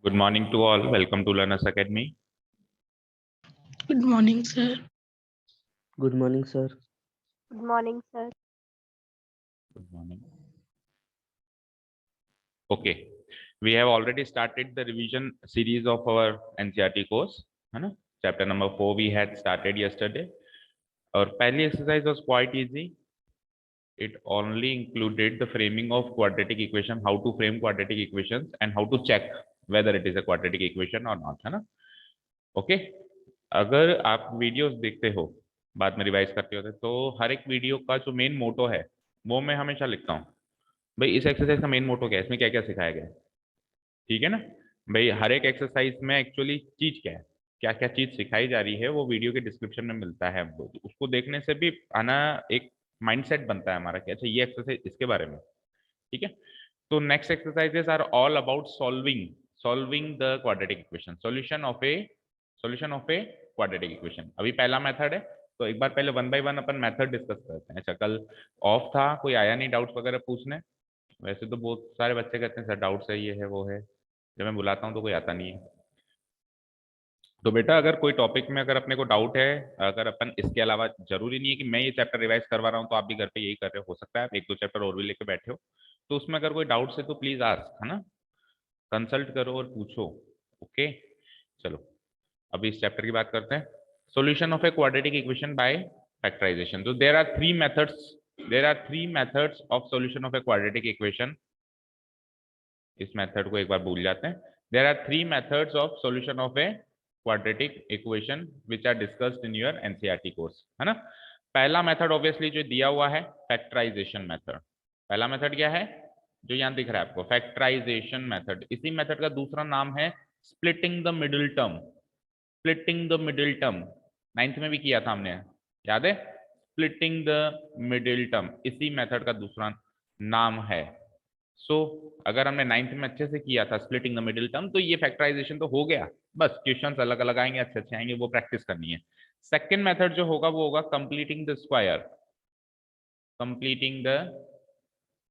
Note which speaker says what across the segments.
Speaker 1: Good morning to all. Welcome to Learners Academy.
Speaker 2: Good morning, sir.
Speaker 3: Good morning, sir.
Speaker 4: Good morning, sir.
Speaker 1: Good morning. Okay, we have already started the revision series of our NCERT course. है ना? Chapter number 4 we had started yesterday. और पहली exercise was quite easy. It only included the framing of quadratic equation, how to frame quadratic equations, and how to check whether it is a quadratic equation or not. है ना? Okay. अगर आप videos देखते हो, बाद में revise करते होते, तो हर एक वीडियो का जो मेन मोटो है वो मैं हमेशा लिखता हूँ। भाई इस एक्सरसाइज का मेन मोटो क्या है, इसमें क्या क्या सिखाया गया है, ठीक है ना। भाई हर एक एक्सरसाइज में एक्चुअली चीज क्या है, क्या क्या चीज सिखाई जा रही है, वो वीडियो के डिस्क्रिप्शन में मिलता है हमको। उसको देखने से भी आना एक माइंडसेट बनता है हमारा कि अच्छा ये एक्सरसाइज इसके बारे में, ठीक है। तो next exercises are all about solving the quadratic equation, solution of a quadratic equation. अभी पहला मेथड है, तो एक बार पहले वन बाय वन अपन मेथड डिस्कस करते हैं। अच्छा, कल ऑफ था, कोई आया नहीं डाउट्स वगैरह पूछने। वैसे तो बहुत सारे बच्चे कहते हैं सर डाउट्स है, ये है वो है, जब मैं बुलाता हूँ तो कोई आता नहीं है। तो बेटा अगर कोई टॉपिक में अगर अपने को डाउट है, अगर अपन इसके अलावा, जरूरी नहीं है कि मैं ये चैप्टर रिवाइज करवा रहा हूँ तो आप भी घर पे यही कर रहे हो सकता है आप एक दो चैप्टर और भी लेके बैठे हो, तो उसमें अगर कोई डाउट्स है तो प्लीज आस्क, है ना, कंसल्ट करो और पूछो। ओके, चलो अभी इस चैप्टर की बात करते हैं। Solution of a quadratic equation by factorization. तो there are three methods of solution of a quadratic equation. इस मेथड को एक बार भूल जाते हैं। There are three methods of solution of a quadratic equation which are discussed in your NCERT course, है ना। पहला मेथड ऑब्वियसली जो दिया हुआ है फैक्टराइजेशन मेथड। पहला मेथड क्या है जो यहां दिख रहा है आपको, फैक्टराइजेशन मेथड। इसी मेथड का दूसरा नाम है splitting the middle term. Splitting the middle term ninth में भी किया था हमने, याद है, स्प्लिटिंग द मिडिल टर्म इसी मेथड का दूसरा नाम है। अगर हमने नाइन्थ में अच्छे से किया था स्प्लिटिंग द मिडिल टर्म, तो ये फैक्टराइजेशन तो हो गया। बस क्वेश्चंस अलग अलग आएंगे, अच्छे अच्छे आएंगे, वो प्रैक्टिस करनी है। सेकंड मेथड जो होगा वो होगा completing the square, completing the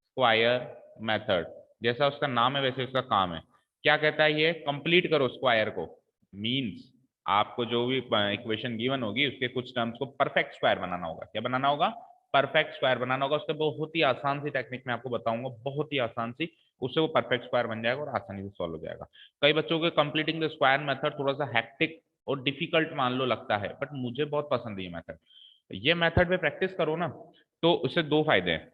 Speaker 1: square method. जैसा उसका नाम है वैसे उसका काम है। क्या कहता है ये, कंप्लीट करो स्क्वायर को। मींस आपको जो भी इक्वेशन गिवन होगी उसके कुछ टर्म्स को परफेक्ट स्क्वायर बनाना होगा। क्या बनाना होगा, परफेक्ट स्क्वायर बनाना होगा। उसके बहुत ही आसान सी टेक्निक मैं आपको बताऊंगा, बहुत ही आसान सी, उससे वो परफेक्ट स्क्वायर बन जाएगा और आसानी से सॉल्व हो जाएगा। कई बच्चों को कंप्लीटिंग द स्क्वायर मेथड थोड़ा सा हैक्टिक और डिफिकल्ट मान लो लगता है, बट मुझे बहुत पसंद है ये मेथड। ये मेथड में प्रैक्टिस करो ना, तो उससे दो फायदे हैं।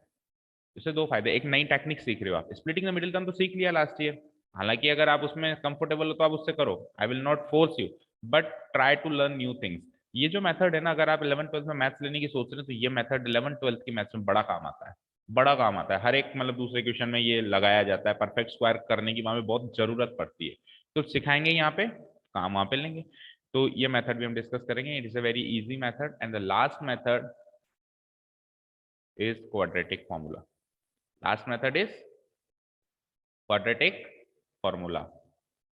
Speaker 1: इससे दो फायदे, एक नई टेक्निक सीख रहे हो आप। स्प्लिटिंग द मिडिल टर्म तो सीख लिया लास्ट ईयर, हालांकि अगर आप उसमें कंफर्टेबल हो तो आप उससे करो, I will not force you, but try to learn new things. ये जो मेथड है ना, अगर आप 11th 12th में मैथ्स लेने की सोच रहे हैं तो ये मेथड 11th 12th की मैथ्स में बड़ा काम आता है, बड़ा काम आता है। हर एक मतलब दूसरे क्वेश्चन में ये लगाया जाता है, परफेक्ट स्क्वायर करने की वहां पे बहुत जरूरत पड़ती है, तो सिखाएंगे यहाँ पे, काम वहां पे लेंगे। तो ये मेथड भी हम डिस्कस करेंगे। It is a very easy method and the last method is quadratic formula. Last method is quadratic formula.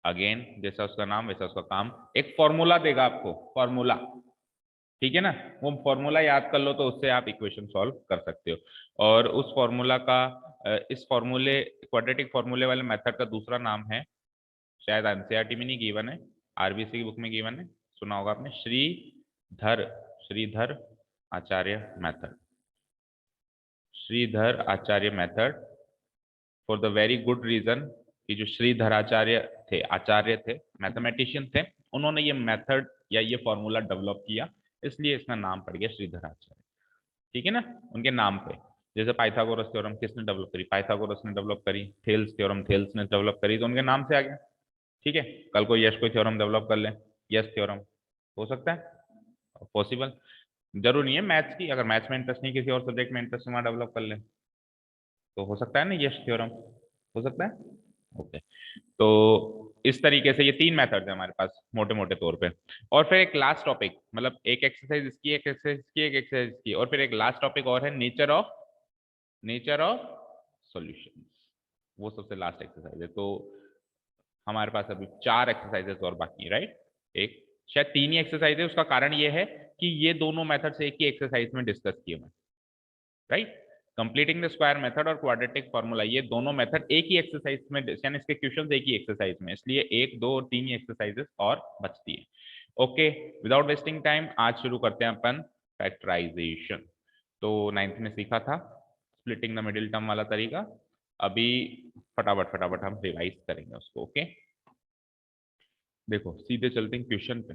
Speaker 1: Again जैसा उसका नाम वैसा उसका काम, एक फॉर्मूला देगा आपको, फॉर्मूला, ठीक है ना। वो फॉर्मूला याद कर लो तो उससे आप इक्वेशन सॉल्व कर सकते हो। और उस फॉर्मूला का, इस फॉर्मूले, क्वाड्रेटिक फॉर्मूले वाले मेथड का दूसरा नाम है, शायद एनसीईआरटी में नहीं गिवन है, आरबीसी की बुक में गिवन है, सुना होगा आपने, Shridhar Acharya method. Shridhar Acharya method for the very good reason कि जो श्रीधराचार्य थे, आचार्य थे, मैथमेटिशियन थे, उन्होंने ये मेथड या ये फॉर्मूला डेवलप किया, इसलिए इसका नाम पड़ गया श्रीधराचार्य, ठीक है ना, उनके नाम पे। जैसे पाइथागोरस थ्योरम किसने डेवलप करी, पाइथागोरस ने डेवलप करी। थेल्स थ्योरम थेल्स ने डेवलप करी, तो उनके नाम से आ गया, ठीक है। कल को यश कोई थ्योरम डेवलप कर ले, यश थ्योरम, हो सकता है, पॉसिबल। जरूर नहीं है मैथ्स की, अगर मैथ्स में इंटरेस्ट नहीं, किसी और सब्जेक्ट में इंटरेस्ट वहां डेवलप कर ले तो हो सकता है ना, यश थ्योरम हो सकता है। ओके, तो इस तरीके से ये तीन मेथड्स है हमारे पास मोटे मोटे तौर पे। और फिर एक लास्ट टॉपिक, मतलब एक एक्सरसाइज इसकी, एक एक्सरसाइज की, एक एक्सरसाइज की, और फिर एक लास्ट टॉपिक और है नेचर ऑफ सॉल्यूशंस। वो सबसे लास्ट एक्सरसाइज है। तो हमारे पास अभी 4 एक्सरसाइजेस और बाकी है, राइट। एक शायद 3 ही एक्सरसाइज है, उसका कारण ये है कि ये दोनों मेथड्स एक ही एक्सरसाइज में डिस्कस किए हुए, right. Completing the square method और क्वाड्रेटिक फॉर्मूला, ये दोनों मेथड एक ही एक्सरसाइज में, यानी इसके क्वेश्चंस एक ही एक्सरसाइज में, इसलिए 1, 2 और 3 ही एक्सरसाइजेस और बचती है। ओके, विदाउट वेस्टिंग टाइम आज शुरू करते हैं अपन फैक्टराइजेशन। तो 9th में सीखा था स्प्लिटिंग द मिडिल टर्म वाला तरीका, अभी फटाफट फटाफट हम रिवाइज करेंगे उसको। ओके, देखो सीधे चलते हैं क्वेश्चन पे।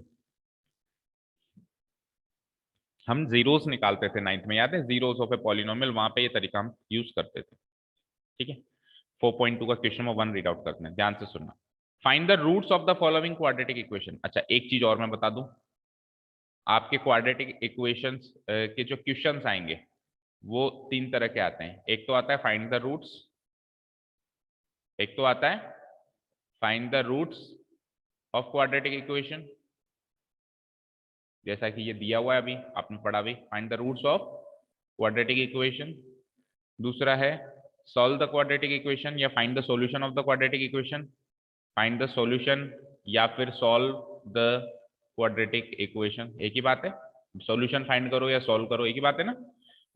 Speaker 1: हम जीरोस निकालते थे 9th में, याद है, जीरोस ऑफ ए पॉलिनोमियल, वहां पे ये तरीका हम यूज करते थे। ठीक है, 4.2 का क्वेश्चन में 1 रीड आउट करते हैं, ध्यान से सुनना। Find the roots of the following quadratic equation. अच्छा, एक चीज और मैं बता दूं, आपके क्वाड्रेटिक इक्वेशंस के जो क्वेश्चंस आएंगे वो 3 तरह के आते हैं। एक तो आता है फाइंड द रूट्स, एक तो आता है find the roots of quadratic equation, जैसा कि ये दिया हुआ है अभी आपने पढ़ा भी, find the roots of quadratic equation. दूसरा है सॉल्व द क्वाड्रेटिक इक्वेशन या find the solution of the quadratic equation, find the solution या फिर सॉल्व द क्वाड्रेटिक इक्वेशन, एक ही बात है, सॉल्यूशन फाइंड करो या सॉल्व करो, एक ही बात है ना।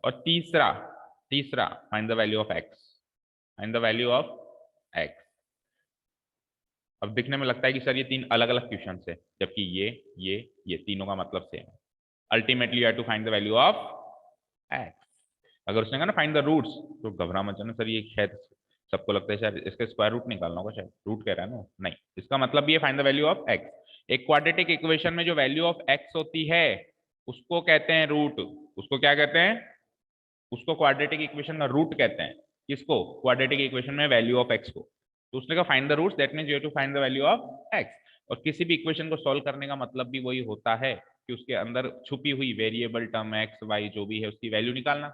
Speaker 1: और तीसरा तीसरा find the value of x, find the value of x. अब दिखने में लगता है कि सर ये 3 अलग अलग क्वेश्चन है, जबकि ये तीनों का मतलब सेम है। Ultimately you have to find the value of x. अगर उसने कहा ना फाइंड द रूट्स, तो घबरा मत जाना, सर ये शायद सबको लगता है शायद इसका स्क्वायर रूट निकालना होगा, शायद रूट कह रहा है ना, नहीं, इसका मतलब भी है find the value of x. एक क्वाड्रेटिक इक्वेशन में जो वैल्यू ऑफ एक्स होती है उसको कहते हैं रूट। उसको क्या कहते हैं? उसको क्वाड्रेटिक इक्वेशन का रूट कहते हैं। किसको? क्वाड्रेटिक इक्वेशन में वैल्यू ऑफ एक्स को। तो उसने कहा find the roots, that means you have to find the value of x. और किसी भी इक्वेशन को सॉल्व करने का मतलब भी वही होता है कि उसके अंदर छुपी हुई वेरिएबल टर्म एक्स वाई जो भी है उसकी वैल्यू निकालना।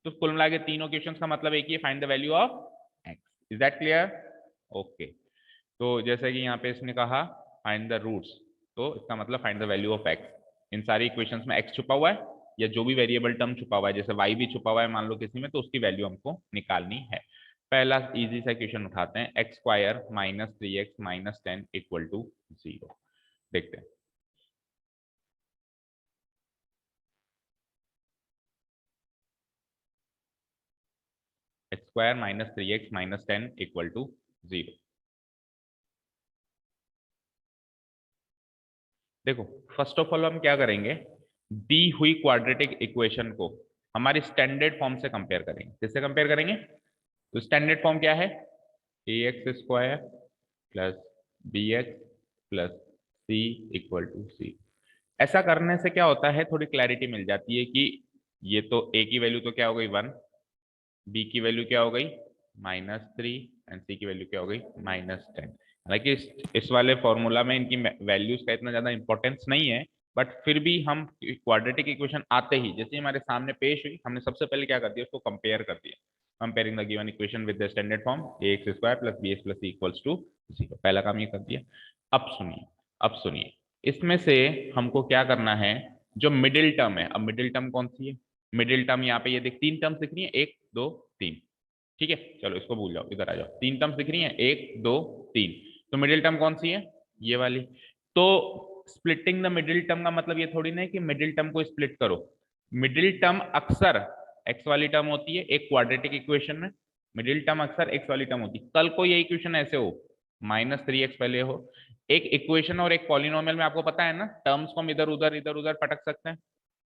Speaker 1: तो कुल मिला के तीनों क्वेश्चंस का मतलब एक ही है, find the value of x. Is that clear? Okay, तो जैसे कि यहाँ पे इसने कहा फाइंड द रूट्स, तो इसका मतलब find the value of x. इन सारी इक्वेशंस में एक्स छुपा हुआ है या जो भी वेरिएबल टर्म छुपा हुआ है, जैसे वाई भी छुपा हुआ है मान लो किसी में, तो उसकी वैल्यू हमको निकालनी है। पहला इजी सा क्वेश्चन उठाते हैं, x square minus 3x minus 10 equal to 0। देखते हैं। X square minus 3x minus 10 equal to 0। देखो फर्स्ट ऑफ ऑल हम क्या करेंगे, दी हुई क्वाड्रेटिक इक्वेशन को हमारी स्टैंडर्ड फॉर्म से कंपेयर करेंगे। किससे कंपेयर करेंगे? तो स्टैंडर्ड फॉर्म क्या है? ax square plus bx plus c equal to c। ऐसा करने से क्या होता है, थोड़ी क्लैरिटी मिल जाती है कि ये तो a की वैल्यू तो क्या हो गई 1, b की वैल्यू क्या हो गई -3 एंड c की वैल्यू क्या हो गई -10। हालांकि इस वाले फॉर्मूला में इनकी वैल्यूज का इतना ज्यादा इंपॉर्टेंस नहीं है, बट फिर भी हम क्वाड्रेटिक इक्वेशन आते ही जैसे हमारे सामने पेश हुई, हमने सबसे पहले क्या कर दिया, उसको कंपेयर कर दिया। Comparing the given equation with the standard form ax square plus bx plus c equals to 0। पहला काम ये कर दिया। अब सुनिए इसमें से हमको क्या करना है, जो मिडिल टर्म है। अब मिडिल टर्म कौन सी है? मिडिल टर्म यहाँ पे ये देख 3 टर्म्स दिख रही है, 1 2 3। ठीक है, चलो इसको भूल जाओ, इधर आ जाओ। 3 टर्म्स दिख रही है, 1 2 3। तो मिडिल टर्म कौन सी है? ये वाली। तो स्प्लिटिंग द मिडिल टर्म का मतलब ये थोड़ी ना है कि मिडिल टर्म को स्प्लिट करो। मिडिल टर्म अक्सर एक्स वाली टर्म होती है एक क्वाड्रेटिक इक्वेशन में। मिडिल टर्म अक्सर एक्स वाली टर्म होती है। कल को ये इक्वेशन ऐसे हो -3x पहले हो, एक इक्वेशन और एक पॉलिनोमियल में आपको पता है ना, टर्म्स को हम इधर उधर पटक सकते हैं,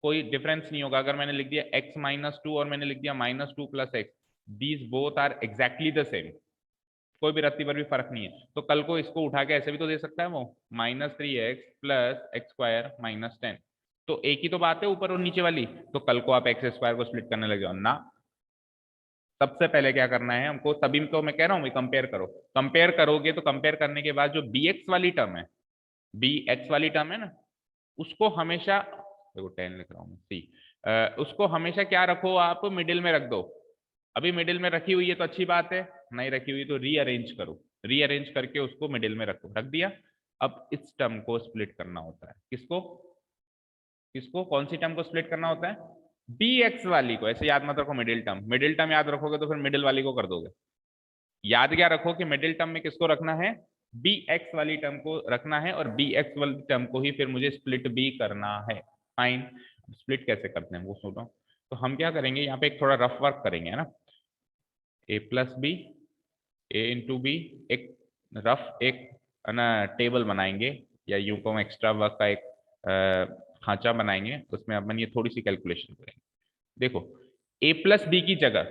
Speaker 1: कोई डिफरेंस नहीं होगा। अगर मैंने लिख दिया x-2 और मैंने लिख दिया -2 + x, these both are exactly the same, कोई भी रत्ती पर भी फर्क नहीं है। तो कल को इसको उठा के ऐसे भी तो दे सकता है वो, -3x + x² - 10। तो एक ही तो बात है ऊपर और नीचे वाली। तो कल को आप x स्क्वायर को स्प्लिट करने लग जाओ ना। सबसे पहले क्या करना है हमको, तभी तो मैं कह रहा हूँ कंपेयर करो। कंपेयर करोगे तो कंपेयर करने के बाद जो bx वाली टर्म है, bx वाली टर्म है ना, उसको हमेशा, देखो 10 लिख रहा हूँ सी, उसको हमेशा क्या रखो आप, मिडिल में रख दो। अभी मिडिल में रखी हुई है तो अच्छी बात है, नहीं रखी हुई तो रीअरेंज करो, रीअरेंज करके उसको मिडिल में रखो, रख दिया। अब इस टर्म को स्प्लिट करना होता है। किसको किसको कौन सी टर्म को स्प्लिट करना होता है? bx वाली को। ऐसे याद मत रखो मिडिल टर्म याद रखोगे तो फिर मिडिल वाली को कर दोगे। याद क्या रखो कि मिडिल टर्म में किसको रखना है, bx वाली टर्म को रखना है, और bx वाली टर्म को ही फिर मुझे स्प्लिट भी करना है। फाइन, स्प्लिट कैसे करते हैं वो सुनो। तो हम क्या करेंगे यहाँ पे एक थोड़ा रफ वर्क करेंगे, है ना। ए प्लस बी, ए इंटू बी, एक रफ एक है ना टेबल बनाएंगे, या यूं को एक्स्ट्रा वर्क का एक खांचा बनाएंगे, उसमें अपन ये थोड़ी सी कैलकुलेशन करेंगे। देखो ए प्लस बी की जगह,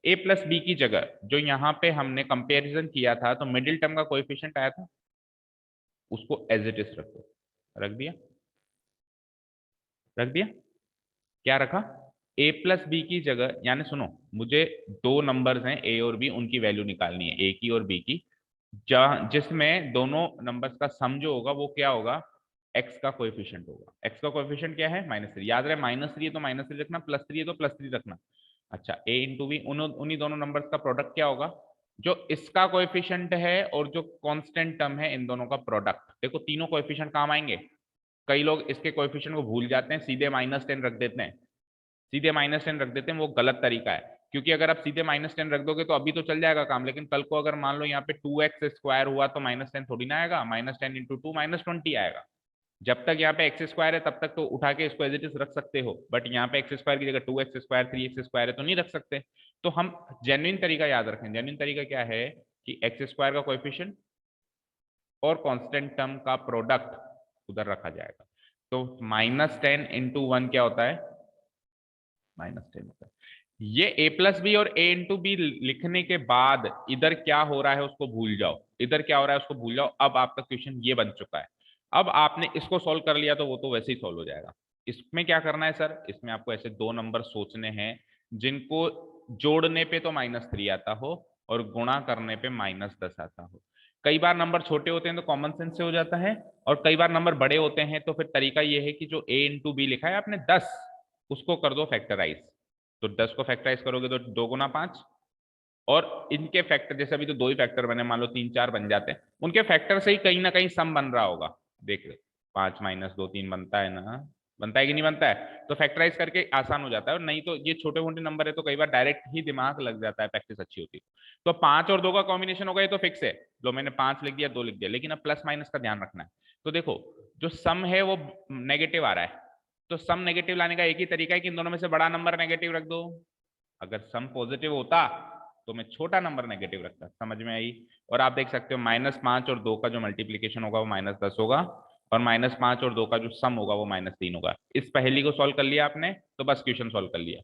Speaker 1: ए प्लस बी की जगह जो यहाँ पे हमने कंपैरिजन किया था, तो मिडिल टर्म का कोएफिशिएंट आया था, उसको एज इट इज रखो। रख दिया, रख दिया। क्या रखा? ए प्लस बी की जगह, यानी सुनो, मुझे दो नंबर्स हैं ए और बी, उनकी वैल्यू निकालनी है, ए की और बी की, जहां जिसमें दोनों नंबर्स का सम जो होगा वो क्या होगा, एक्स का कोएफिशिएंट होगा। एक्स का कोएफिशिएंट क्या है? -3। याद रहे -3 है तो -3 रखना, +3 है तो +3 रखना। अच्छा, ए इंटू बी, उन्हीं दोनों नंबर्स का प्रोडक्ट क्या होगा, जो इसका कोएफिशिएंट है और जो कांस्टेंट टर्म है, इन दोनों का प्रोडक्ट। देखो तीनों कोएफिशिएंट काम आएंगे। कई लोग इसके कोएफिशिएंट को भूल जाते हैं, सीधे -10 रख देते हैं, सीधे -10 रख देते हैं, वो गलत तरीका है। क्योंकि अगर आप सीधे -10 रख दोगे तो अभी तो चल जाएगा काम, लेकिन कल को अगर मान लो यहाँ पे 2x² हुआ तो -10 थोड़ी ना आएगा, -10 इंटू 2 -20 आएगा। जब तक यहाँ पे x² है तब तक तो उठा के इसको एज इट इज रख सकते हो, बट यहाँ पे x² की जगह 2x², 3x² है तो नहीं रख सकते। तो हम जेन्युइन तरीका याद रखें। जेन्युइन तरीका क्या है कि x² का कोएफिशिएंट और कांस्टेंट टर्म का प्रोडक्ट उधर रखा जाएगा। तो -10 इंटू 1 क्या होता है? -10 होता है। ये a प्लस बी और a इंटू बी लिखने के बाद इधर क्या हो रहा है उसको भूल जाओ, इधर क्या हो रहा है उसको भूल जाओ। अब आपका क्वेश्चन ये बन चुका है। अब आपने इसको सॉल्व कर लिया तो वो तो वैसे ही सॉल्व हो जाएगा। इसमें क्या करना है सर, इसमें आपको ऐसे दो नंबर सोचने हैं जिनको जोड़ने पे तो -3 आता हो और गुणा करने पे -10 आता हो। कई बार नंबर छोटे होते हैं तो कॉमन सेंस से हो जाता है, और कई बार नंबर बड़े होते हैं तो फिर तरीका ये है कि जो a इंटू बी लिखा है आपने 10, उसको कर दो फैक्टराइज। तो 10 को फैक्टराइज करोगे तो 2 गुना 5, और इनके फैक्टर जैसे अभी तो दो ही फैक्टर बने, मान लो 3 4 बन जाते हैं, उनके फैक्टर से ही कहीं ना कहीं सम बन रहा होगा। देख लो 5 - 2 3 बनता है ना, बनता है कि नहीं बनता है? तो फैक्टराइज करके आसान हो जाता है, और नहीं तो ये छोटे मोटे नंबर है तो कई बार डायरेक्ट ही दिमाग लग जाता है, प्रैक्टिस अच्छी होती है। तो 5 और 2 का कॉम्बिनेशन होगा ये तो फिक्स है, लो मैंने 5 लिख दिया 2 लिख दिया, लेकिन अब प्लस माइनस का ध्यान रखना है। तो देखो जो सम है वो नेगेटिव आ रहा है, तो सम नेगेटिव लाने का एक ही तरीका है कि इन दोनों में से बड़ा नंबर नेगेटिव रख दो। अगर सम पॉजिटिव होता तो मैं छोटा नंबर नेगेटिव रखता। समझ में आई? और आप देख सकते हो -5 और 2 का जो मल्टीप्लीकेशन होगा वो -10 होगा, और -5 और 2 का जो सम होगा वो -3 होगा। इस पहेली को सॉल्व कर लिया आपने तो बस क्वेश्चन सॉल्व कर लिया।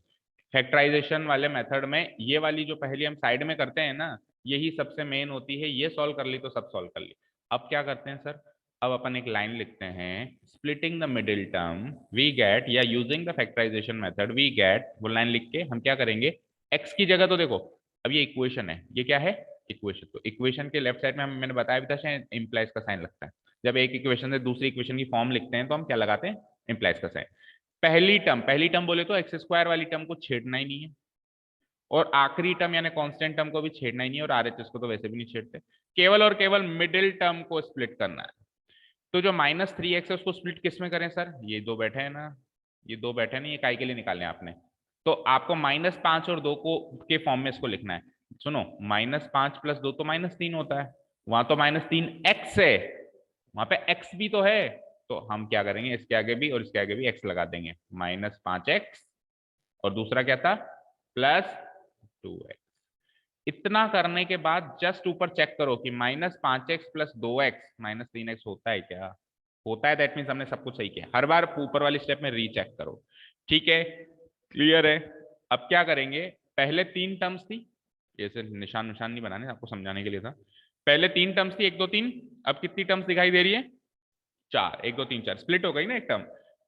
Speaker 1: फैक्टराइजेशन वाले मेथड में ये वाली जो पहेली हम साइड में करते हैं ना, यही सबसे मेन होती है। ये सॉल्व कर ली तो सब सॉल्व कर ली। अब क्या करते हैं सर, अब अपन एक लाइन लिखते हैं, splitting the middle term we get, या using the factorization method we get. वो लाइन लिख के हम क्या करेंगे, x की जगह तो देखो अब ये इक्वेशन है, ये क्या है इक्वेशन, तो इक्वेशन के लेफ्ट साइड में मैंने बताया भी था शायद इम्प्लाइज का साइन लगता है। जब एक इक्वेशन से दूसरी इक्वेशन की फॉर्म लिखते हैं तो हम क्या लगाते हैं, इम्प्लाइज का साइन। पहली टर्म बोले तो x² वाली टर्म को छेड़ना ही नहीं है, और आखिरी टर्म यानी कांस्टेंट टर्म को भी छेड़ना ही नहीं है, और RHS को तो वैसे भी नहीं छेड़ते। केवल और केवल मिडिल टर्म को स्प्लिट करना है। तो जो -3x है उसको स्प्लिट किस में करें सर, ये दो बैठे हैं ना, ये दो बैठे नहीं, ये काय के लिए निकालने आपने, तो आपको -5 और 2 को के फॉर्म में इसको लिखना है। सुनो, -5 + 2 तो -3 होता है, वहां तो -3x है, वहां पे x भी तो है। तो हम क्या करेंगे, इसके आगे भी और इसके आगे भी x लगा देंगे, -5x और दूसरा क्या था +2x। इतना करने के बाद जस्ट ऊपर चेक करो कि -5x + 2x -3x होता है क्या, होता है, दैट मीन्स हमने सब कुछ सही किया। हर बार ऊपर वाली स्टेप में रीचेक करो। ठीक है, क्लियर है? अब क्या करेंगे, पहले 3 टर्म्स थी, ऐसे निशान निशान नहीं बनाने, आपको समझाने के लिए था। पहले 3 टर्म्स थी 1 2 3, अब कितनी टर्म्स दिखाई दे रही है, 4, 1 2 3 4, स्प्लिट हो गई ना एक टर्म।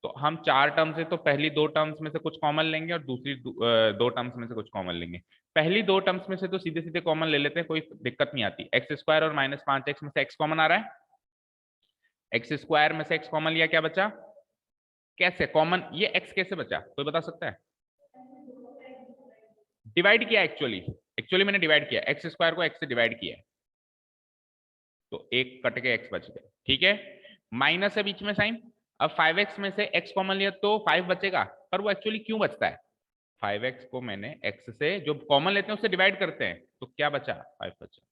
Speaker 1: तो हम 4 टर्म्स है तो पहली 2 टर्म्स में से कुछ कॉमन लेंगे और दूसरी 2 टर्म्स में से कुछ कॉमन लेंगे। पहली 2 टर्म्स में से तो सीधे सीधे कॉमन ले लेते हैं, कोई दिक्कत नहीं आती। x² और -5x में से x कॉमन आ रहा है, x² में से x कॉमन लिया, क्या बचा, कैसे कॉमन, ये x कैसे बचा, कोई बता सकता है? डिवाइड किया, एक्चुअली मैंने डिवाइड किया, x² को x से डिवाइड किया, तो एक कट के x बच गया। ठीक है, माइनस है बीच में साइन। अब 5x में से x कॉमन लिया तो 5 बचेगा, पर वो एक्चुअली क्यों बचता है, 5x को मैंने x से जो कॉमन लेते हैं उससे डिवाइड करते हैं, तो क्या बचा, 5 बचा।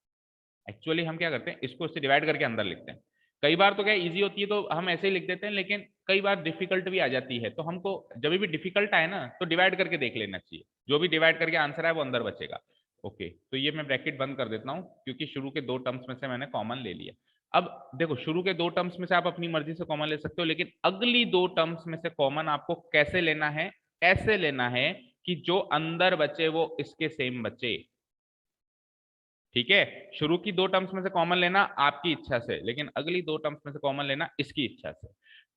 Speaker 1: एक्चुअली हम क्या करते हैं, इसको इससे डिवाइड करके अंदर लिखते हैं। कई बार तो क्या इजी होती है तो हम ऐसे ही लिख देते हैं, लेकिन कई बार डिफिकल्ट भी आ जाती है, तो हमको जब भी डिफिकल्ट आए ना तो डिवाइड करके देख लेना चाहिए, जो भी डिवाइड करके आंसर आए वो अंदर बचेगा। ओके, तो ये मैं ब्रैकेट बंद कर देता हूँ क्योंकि शुरू के 2 टर्म्स में से मैंने कॉमन ले लिया। अब देखो, शुरू के 2 टर्म्स में से आप अपनी मर्जी से कॉमन ले सकते हो, लेकिन अगली 2 टर्म्स में से कॉमन आपको कैसे लेना है, ऐसे लेना है कि जो अंदर बचे वो इसके सेम बचे। ठीक है, शुरू की 2 टर्म्स में से कॉमन लेना आपकी इच्छा से, लेकिन अगली 2 टर्म्स में से कॉमन लेना इसकी इच्छा से।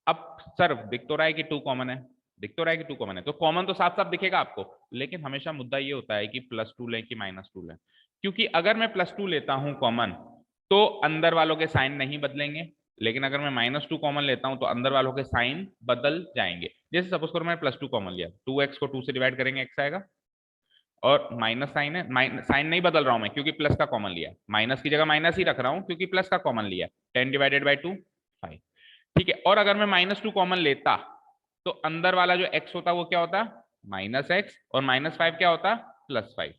Speaker 1: अब सर दिख तो रहा है कि 2 कॉमन है, दिख तो रहा है कि 2 कॉमन है, तो कॉमन तो साफ साफ दिखेगा आपको, लेकिन हमेशा मुद्दा ये होता है कि +2 लें कि -2 लें, क्योंकि अगर मैं +2 लेता हूं कॉमन तो अंदर वालों के साइन नहीं बदलेंगे, लेकिन अगर मैं -2 कॉमन लेता हूं तो अंदर वालों के साइन बदल जाएंगे। जैसे सपोज करो मैंने +2 कॉमन लिया, 2x को 2 से डिवाइड करेंगे x आएगा, और माइनस साइन है, साइन नहीं बदल रहा हूं मैं क्योंकि प्लस का कॉमन लिया, माइनस की जगह माइनस ही रख रहा हूं क्योंकि प्लस का कॉमन लिया, 10 डिवाइडेड बाई 2 5। ठीक है, और अगर मैं -2 कॉमन लेता तो अंदर वाला जो x होता वो क्या होता, -x, और -5 क्या होता, +5।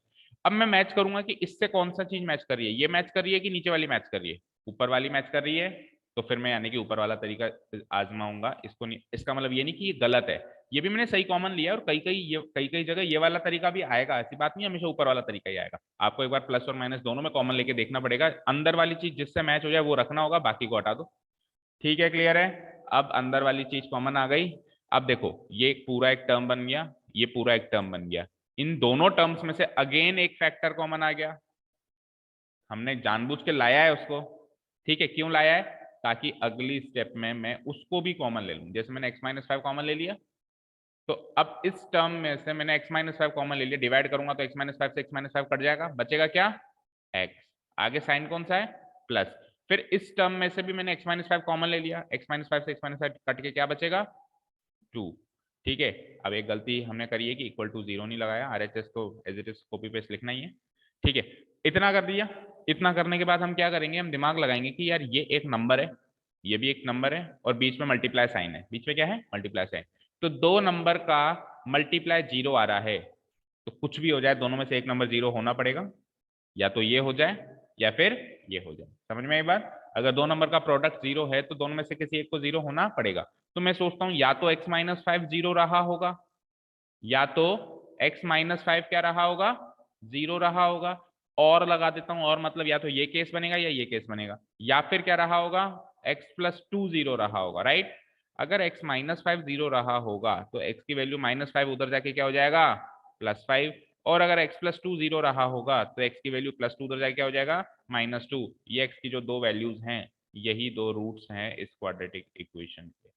Speaker 1: अब मैं मैच करूंगा कि इससे कौन सा चीज मैच कर रही है, ये मैच कर रही है कि नीचे वाली मैच कर रही है, ऊपर वाली मैच कर रही है, तो फिर मैं यानी कि ऊपर वाला तरीका आजमाऊंगा इसको नहीं, इसका मतलब ये नहीं कि ये गलत है, ये भी मैंने सही कॉमन लिया, और कई कई जगह ये वाला तरीका भी आएगा, ऐसी बात नहीं हमेशा ऊपर वाला तरीका ही आएगा, आपको एक बार प्लस और माइनस दोनों में कॉमन लेके देखना पड़ेगा, अंदर वाली चीज जिससे मैच हो जाए वो रखना होगा, बाकी को हटा दो। ठीक है, क्लियर है। अब अंदर वाली चीज कॉमन आ गई। अब देखो, ये पूरा एक टर्म बन गया, ये पूरा एक टर्म बन गया, इन दोनों टर्म्स में से अगेन एक फैक्टर कॉमन आ गया, हमने जानबूझ के लाया है उसको। ठीक है, क्यों लाया है, ताकि अगली स्टेप में मैं उसको भी कॉमन ले लूं, जैसे मैंने x-5 कॉमन ले लिया, तो अब इस टर्म में से मैंने x-5 कॉमन ले लिया, डिवाइड करूंगा तो x-5 से x-5 कट जाएगा, बचेगा क्या, x, आगे साइन कौन सा है, प्लस, फिर इस टर्म में से भी मैंने x-5 कॉमन ले लिया, x-5 से x-5 कट के क्या बचेगा, 2। ठीक है, अब एक गलती हमने करी है कि इक्वल टू 0 नहीं लगाया, RHS को as it is copy paste लिखना ही है। ठीक है, इतना कर दिया, इतना करने के बाद हम क्या करेंगे, हम दिमाग लगाएंगे कि यार ये एक नंबर है, ये भी एक नंबर है, और बीच में मल्टीप्लाई साइन है, बीच में क्या है, मल्टीप्लाई साइन, तो 2 नंबर का मल्टीप्लाई 0 आ रहा है, तो कुछ भी हो जाए दोनों में से एक नंबर 0 होना पड़ेगा, या तो ये हो जाए या फिर ये हो जाए, समझ में एक बार, अगर 2 नंबर का प्रोडक्ट 0 है तो दोनों में से किसी एक को 0 होना पड़ेगा, तो मैं सोचता हूं या तो x-5 0 रहा होगा, या तो x-5 क्या रहा होगा, 0 रहा होगा, और लगा देता हूं, और मतलब या तो ये केस बनेगा या ये केस बनेगा, या फिर क्या रहा होगा, x+2 0 रहा होगा, राइट। अगर x-5 0 रहा होगा तो x की वैल्यू -5 उधर जाके क्या हो जाएगा, +5, और अगर x+2 0 रहा होगा तो x की वैल्यू +2 उधर जाके क्या हो जाएगा, -2। ये x की जो 2 वैल्यूज हैं, यही 2 रूट्स हैं इस क्वाड्रेटिक इक्वेशन के,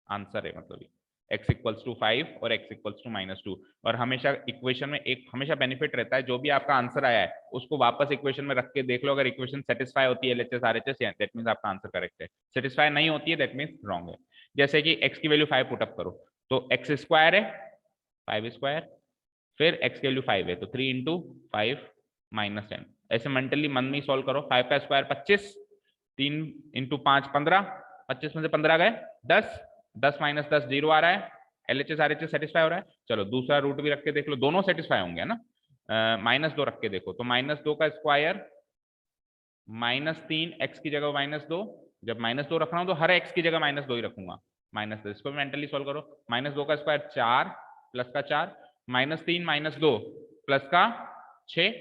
Speaker 1: आंसर है मतलब ये, x = 5 और x = -2। और हमेशा इक्वेशन में एक हमेशा बेनिफिट रहता है, जो भी आपका आंसर आया है उसको वापस इक्वेशन में रख के देख लो, अगर इक्वेशन सेटिस्फाई होती है LHS RHS, दैट मींस आपका आंसर करेक्ट है, सेटिस्फाई नहीं होती है दैट मींस रॉन्ग है। जैसे कि x की वैल्यू 5 पुटअप करो तो x² है 5², फिर x की वैल्यू 5 है तो 3 × 5 -10, ऐसे मेंटली मन में सॉल्व करो, 5 का स्क्वायर 25, 3 × 5 15, 25 में से 15 गए 10, 10 - 10 0 आ रहा है, LHS RHS सेटिस्फाई हो रहा है। चलो दूसरा रूट भी रख के देख लो, दोनों सेटिस्फाई होंगे ना, -2 रख के देखो तो -2 का स्क्वायर -3, x की जगह -2, जब -2 रख रहा हूं तो हर x की जगह -2 ही रखूंगा, -2, इसको मेंटली सॉल्व करो, -2 का स्क्वायर 4 प्लस का 4, -3 - 2 प्लस का 6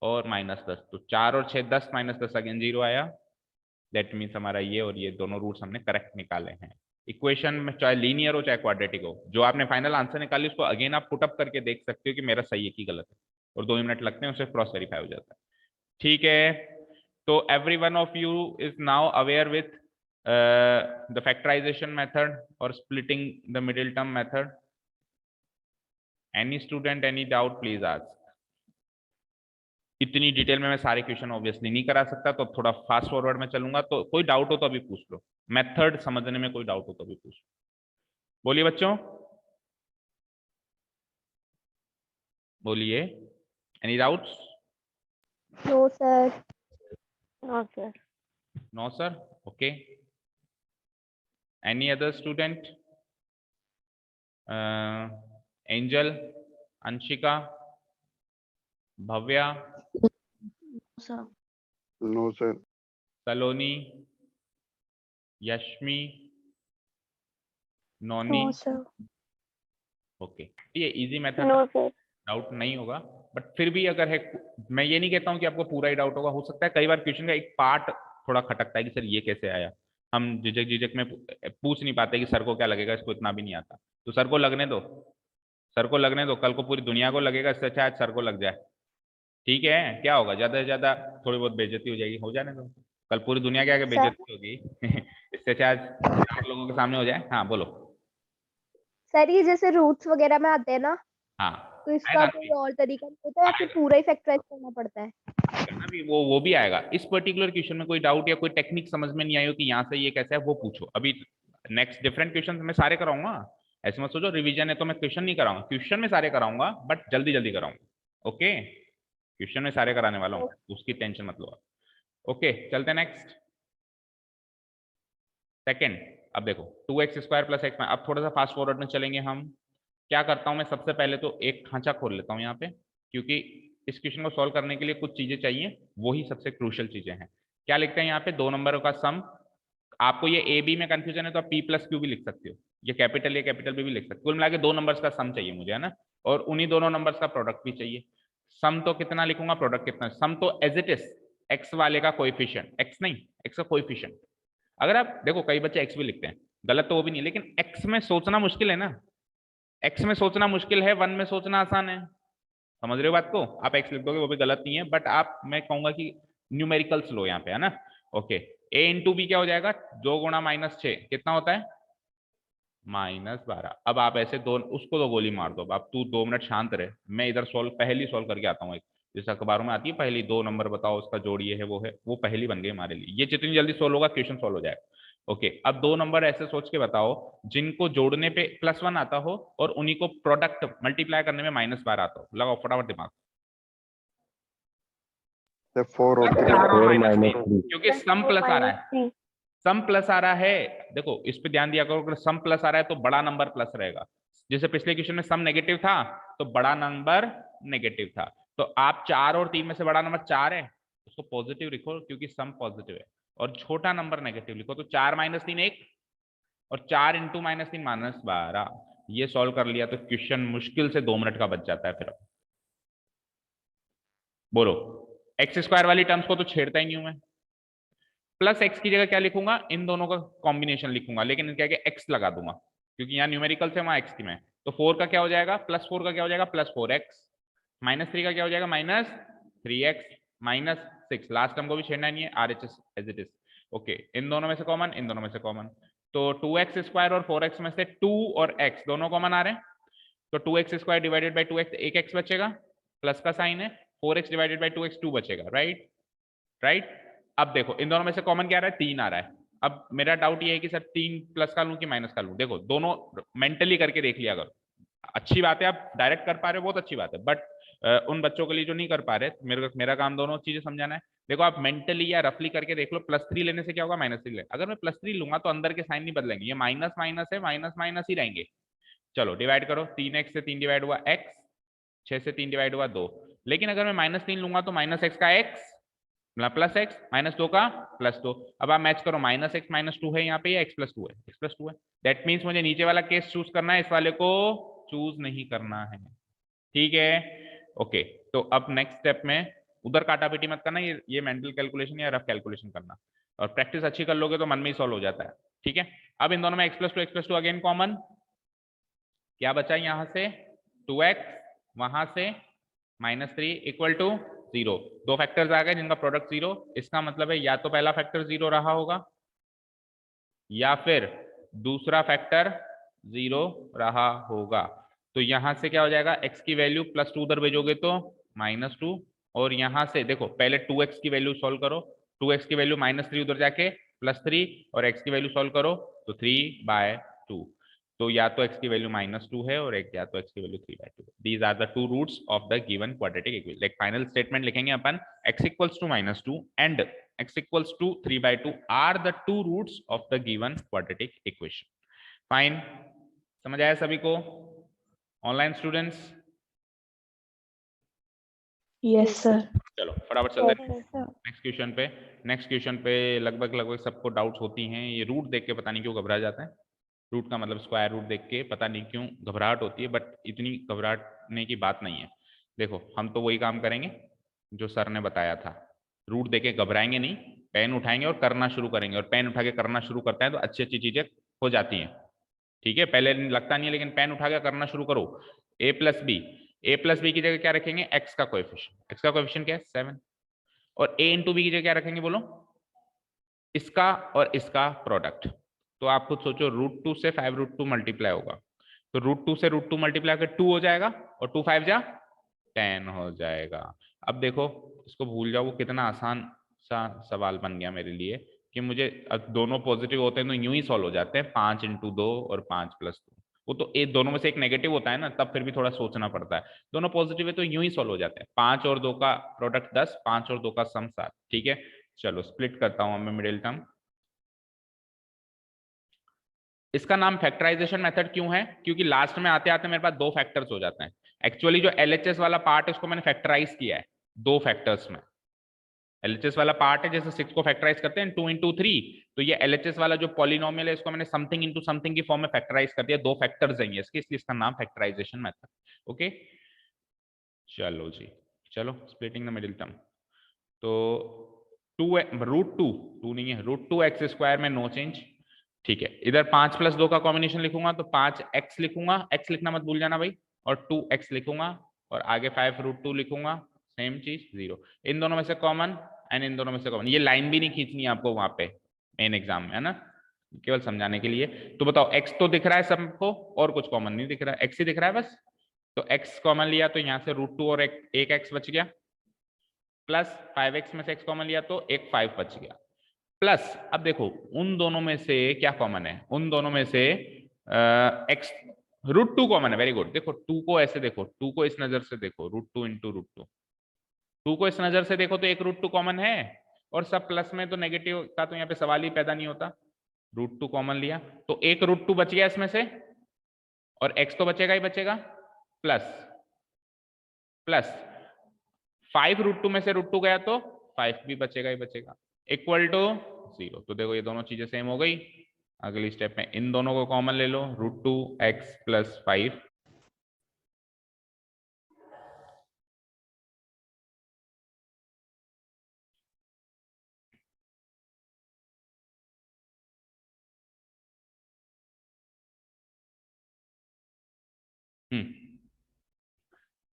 Speaker 1: और -10, तो 4 और 6 10, -10 अगेन 0 आया, दैट मीन्स हमारा ये और ये दोनों रूट्स हमने करेक्ट निकाले हैं। इक्वेशन में चाहे लीनियर हो चाहे क्वाड्रेटिक हो, जो आपने फाइनल आंसर निकाली उसको अगेन आप पुटअप करके देख सकते हो कि मेरा सही है कि गलत है, और 2 मिनट लगते हैं, उससे क्रॉस वेरीफाई हो जाता है। ठीक है, तो every one of you is now aware with the factorization method or splitting the middle term method. Any student any doubt please ask. इतनी डिटेल में मैं सारे क्वेश्चन ऑब्वियसली नहीं करा सकता, तो थोड़ा फास्ट फॉरवर्ड में चलूंगा, तो कोई डाउट हो तो अभी पूछ लो, मेथड समझने में कोई डाउट हो तो अभी पूछ लो, बोलिए बच्चों, बोलिए, any doubts?
Speaker 4: No, sir. No, sir.
Speaker 1: No sir, okay, any other student, Angel, Anshika, Bhavya,
Speaker 2: Sir.
Speaker 5: No, sir.
Speaker 1: Saloni, Yashmi, Noni,
Speaker 4: No, sir.
Speaker 1: Okay. ये easy method,
Speaker 4: No, sir.
Speaker 1: Doubt नहीं होगा, बट फिर भी अगर है, मैं ये नहीं कहता हूँ कि आपको पूरा ही डाउट होगा, हो सकता है कई बार क्वेश्चन का एक पार्ट थोड़ा खटकता है कि सर ये कैसे आया, हम झिझक झिझक में पूछ नहीं पाते कि सर को क्या लगेगा, इसको इतना भी नहीं आता, तो सर को लगने दो, सर को लगने दो, कल को पूरी दुनिया को लगेगा, इससे अच्छा आज सर को लग जाए, ठीक है, क्या होगा, ज्यादा से ज्यादा थोड़ी बहुत बेइज्जती हो जाएगी, हो जाने दो, कल पूरी दुनिया के आगे
Speaker 4: सर
Speaker 1: बेइज्जती होगी इससे अच्छा आज 4 लोगों के सामने हो जाए। हाँ बोलो।
Speaker 4: सर ये जैसे रूट्स वगैरह में आते हैं ना,
Speaker 1: हाँ
Speaker 4: तो इसका
Speaker 1: आएगा
Speaker 4: कोई
Speaker 1: ना,
Speaker 4: और तरीका नहीं होता या फिर
Speaker 1: आएगा
Speaker 4: पूरा ही फैक्टराइज करना पड़ता है?
Speaker 1: ना भी, वो भी आएगा। इस पर्टिकुलर क्वेश्चन में कोई डाउट या कोई टेक्निक समझ में नहीं आई हो कि यहाँ से ये कैसे है, वो पूछो। अभी नेक्स्ट डिफरेंट क्वेश्चन मैं सारे कराऊंगा, ऐसे मत सोचो रिवीजन है तो मैं क्वेश्चन नहीं कराऊंगा, क्वेश्चन में सारे कराऊंगा, बट जल्दी जल्दी कराऊंगा, ओके, क्वेश्चन में सारे कराने वाला हूँ, उसकी टेंशन मत लो आप। ओके चलते नेक्स्ट, सेकेंड। अब देखो 2x स्क्वायर प्लस एक्स, अब थोड़ा सा फास्ट फॉरवर्ड में चलेंगे हम। क्या करता हूं मैं, सबसे पहले तो एक खांचा खोल लेता हूं यहाँ पे, क्योंकि इस क्वेश्चन को सॉल्व करने के लिए कुछ चीजें चाहिए, वही सबसे क्रूशियल चीजें हैं। क्या लिखते हैं यहाँ पे, दो नंबरों का सम। आपको ये ए बी में कंफ्यूजन है तो आप पी प्लस क्यू भी लिख सकते हो, ये कैपिटल बी भी लिख सकते हो, कुल मिला के 2 नंबर्स का सम चाहिए मुझे, है ना, और उन्हीं दोनों नंबर्स का प्रोडक्ट भी चाहिए। सम तो कितना लिखूंगा, प्रोडक्ट कितना, सम तो एज इट इज एक्स वाले का कोएफिशिएंट, एक्स नहीं, एक्स का कोएफिशिएंट। अगर आप देखो कई बच्चे एक्स भी लिखते हैं, गलत तो वो भी नहीं, लेकिन एक्स में सोचना मुश्किल है ना, एक्स में सोचना मुश्किल है, वन में सोचना आसान है, समझ रहे हो बात को, आप एक्स लिख दोगे वो भी गलत नहीं है, बट आप, मैं कहूंगा कि न्यूमेरिकल्स लो यहाँ पे, है ना, ओके। ए इंटू बी क्या हो जाएगा, 2 गुणा -6 कितना होता है, -12। अब आप ऐसे दो, उसको तो गोली मार दो, अब तू 2 मिनट शांत रहे, मैं इधर पहली सॉल्व करके आता हूँ। एक जैसे अखबारों में आती है पहली, 2 नंबर बताओ उसका जोड़ ये है वो है, वो पहली बन गई हमारे लिए, ये जितनी जल्दी सोल्व होगा क्वेश्चन सोल्व हो जाएगा। ओके अब 2 नंबर ऐसे सोच के बताओ जिनको जोड़ने पे +1 आता हो और उन्हीं को प्रोडक्ट मल्टीप्लाई करने में -12 आता हो, लगाओ फटाफट दिमाग।
Speaker 5: 4 और 3
Speaker 3: 4
Speaker 1: -3,
Speaker 3: -3
Speaker 1: क्योंकि सम प्लस आ रहा है,
Speaker 4: 3
Speaker 1: सम प्लस आ रहा है, देखो इस पे ध्यान दिया करो, अगर सम प्लस आ रहा है तो बड़ा नंबर प्लस रहेगा, जैसे पिछले क्वेश्चन में सम नेगेटिव था तो बड़ा नंबर नेगेटिव था, तो आप 4 और 3 में से बड़ा नंबर 4 है, उसको पॉजिटिव लिखो क्योंकि सम पॉजिटिव है, और छोटा नंबर नेगेटिव लिखो, तो 4 -3 1, और 4 इंटू -3 -12। ये सॉल्व कर लिया तो क्वेश्चन मुश्किल से 2 मिनट का बच जाता है। फिर बोलो, एक्स स्क्वायर वाली टर्म्स को तो छेड़ता ही नहीं हूं मैं, प्लस एक्स की जगह क्या लिखूंगा, इन दोनों का कॉम्बिनेशन लिखूंगा, लेकिन क्या एक्स लगा दूंगा क्योंकि यहाँ न्यूमेरिकल से वहां एक्स की में, तो 4 का क्या हो जाएगा, +4 का क्या हो जाएगा, +4x, -3 का क्या हो जाएगा, -3x, -6, लास्ट टर्म को भी छेड़ना नहीं है, RHS as it is, okay. इन दोनों में से कॉमन, इन दोनों में से कॉमन, तो 2x स्क्वायर और 4x में से 2 और x दोनों कॉमन आ रहे हैं, तो 2x square divided by 2x, एक x बचेगा, प्लस का साइन है, 4x डिवाइडेड बाई 2x 2 बचेगा, राइट राइट। अब देखो इन दोनों में से कॉमन क्या आ रहा है, 3 आ रहा है। अब मेरा डाउट ये है कि सर 3 प्लस का लूं कि माइनस का लूं, देखो दोनों मेंटली करके देख लिया अगर, अच्छी बात है आप डायरेक्ट कर पा रहे हो, बहुत अच्छी बात है, बट उन बच्चों के लिए जो नहीं कर पा रहे, मेरा काम दोनों चीजें समझाना है। देखो आप मेंटली या रफली करके देख लो, +3 लेने से क्या होगा, -3 ले, अगर मैं +3 लूंगा तो अंदर के साइन नहीं बदलेंगे, ये माइनस माइनस है, माइनस माइनस ही रहेंगे। चलो डिवाइड करो, 3x से 3 डिवाइड हुआ x, 6 से 3 डिवाइड हुआ 2, लेकिन अगर मैं -3 लूंगा तो -x का x +x, -2 का +2, अब आप मैच करो, -x -2 है यहाँ पे, या x +2 है, x +2 है, दैट मीन्स मुझे नीचे वाला केस चूज करना है, इस वाले को चूज नहीं करना है, ठीक है, ओके। तो अब नेक्स्ट स्टेप में उधर काटा पीटी मत करना, ये मेंटल कैलकुलेशन या रफ कैलकुलेशन करना, और प्रैक्टिस अच्छी कर लोगे तो मन में ही सॉल्व हो जाता है, ठीक है। अब इन दोनों में x + 2 अगेन कॉमन, क्या बचा यहां से 2x, वहां से -3 इक्वल टू 0, 2 फैक्टर्स आ गए जिनका प्रोडक्ट 0, इसका मतलब है या तो पहला फैक्टर 0 रहा होगा या फिर दूसरा फैक्टर 0 रहा होगा, तो यहां से क्या हो जाएगा, x की वैल्यू +2 उधर भेजोगे तो -2, और यहां से देखो पहले 2x की वैल्यू सॉल्व करो, 2x की वैल्यू -3 उधर जाके +3, और x की वैल्यू सॉल्व करो तो 3/2, तो या तो x की वैल्यू -2 है और एक या तो x की value 3/2। These are the 2 roots of the given quadratic equation. Like final statement लिखेंगे अपन, x equals to -2 and x equals to 3/2 are the 2 roots of the given quadratic equation. Fine, समझ आया सभी को, ऑनलाइन स्टूडेंट्स?
Speaker 2: Yes, sir.
Speaker 1: चलो फटाफट चलते हैं
Speaker 4: Yes, sir.
Speaker 1: नेक्स्ट क्वेश्चन पे लगभग सबको डाउट्स होती हैं। ये रूट देख के पता नहीं क्यों घबरा जाता है। रूट का मतलब स्क्वायर रूट देख के पता नहीं क्यों घबराहट होती है, बट इतनी घबराने की बात नहीं है। देखो हम तो वही काम करेंगे जो सर ने बताया था। रूट देख के घबराएंगे नहीं, पेन उठाएंगे और करना शुरू करेंगे। और पेन उठा के करना शुरू करते हैं तो अच्छी अच्छी चीजें हो जाती हैं। ठीक है, पहले लगता नहीं है, लेकिन पेन उठा के करना शुरू करो। a प्लस बी की जगह क्या रखेंगे? x का कोएफिशिएंट। x का कोएफिशिएंट क्या है? 7। और a इंटू बी की जगह क्या रखेंगे बोलो? इसका और इसका प्रोडक्ट। तो आप खुद सोचो, √2 से 5√2 मल्टीप्लाई होगा, तो √2 से √2 मल्टीप्लाई करके 2 हो जाएगा, और 2 5 जा 10 हो जाएगा। अब देखो इसको भूल जाओ, वो कितना आसान सा सवाल बन गया मेरे लिए कि मुझे अब दोनों पॉजिटिव होते हैं तो यूं ही सॉल्व हो जाते हैं। 5 × 2 और 5 + 2, वो तो एक दोनों में से एक नेगेटिव होता है ना, तब फिर भी थोड़ा सोचना पड़ता है। दोनों पॉजिटिव है तो यूं ही सॉल्व हो जाते हैं। 5 और 2 का प्रोडक्ट 10, 5 और 2 का सम 7। ठीक है, चलो स्प्लिट करता हूं मैं मिडिल टर्म। इसका नाम फैक्टराइजेशन मेथड क्यों है? क्योंकि लास्ट में आते आते मेरे पास 2 फैक्टर्स हो जाते हैं। एक्चुअली जो LHS वाला पार्ट है उसको मैंने फैक्टराइज किया है 2 फैक्टर्स में। LHS वाला पार्ट है, जैसे 6 को फैक्टराइज करते हैं 2 × 3, तो ये LHS वाला जो पॉलिनोमियल है इसको मैंने समथिंग इनटू समथिंग की फॉर्म में फैक्टराइज कर दिया। 2 फैक्टर्स हैं इसके, इसलिए इसका नाम फैक्टराइजेशन मेथड। ओके चलो जी, चलो स्प्लिटिंग द मिडिल टर्म। तो 2 नहीं है, √2x² में नो चेंज। ठीक है, इधर 5 + 2 का कॉम्बिनेशन लिखूंगा तो 5x लिखूंगा, x लिखना मत भूल जाना भाई, और 2x लिखूंगा, और आगे 5√2 लिखूंगा, सेम चीज 0। इन दोनों में से कॉमन एंड इन दोनों में से कॉमन। ये लाइन भी नहीं खींचनी है आपको वहां पे मेन एग्जाम में, है ना, केवल समझाने के लिए। तो बताओ x तो दिख रहा है सबको और कुछ कॉमन नहीं दिख रहा है, x ही दिख रहा है बस। तो x कॉमन लिया तो यहाँ से √2 और एक x बच गया, प्लस 5x में से x कॉमन लिया तो एक 5 बच गया, प्लस अब देखो उन दोनों में से क्या कॉमन है? उन दोनों में से x √2 कॉमन है। Very good. देखो 2 को ऐसे देखो, 2 को इस नजर से देखो, √2 × √2। 2 को इस नजर से देखो तो एक √2 कॉमन है, और सब प्लस में तो नेगेटिव का तो यहाँ पे सवाल ही पैदा नहीं होता। √2 कॉमन लिया तो एक √2 बच गया इसमें से, और x तो बचेगा ही बचेगा, प्लस 5√2 में से √2 गया तो 5 भी बचेगा ही बचेगा, इक्वल टू 0। तो देखो ये दोनों चीजें सेम हो गई। अगली स्टेप में इन दोनों को कॉमन ले लो, √2x + 5।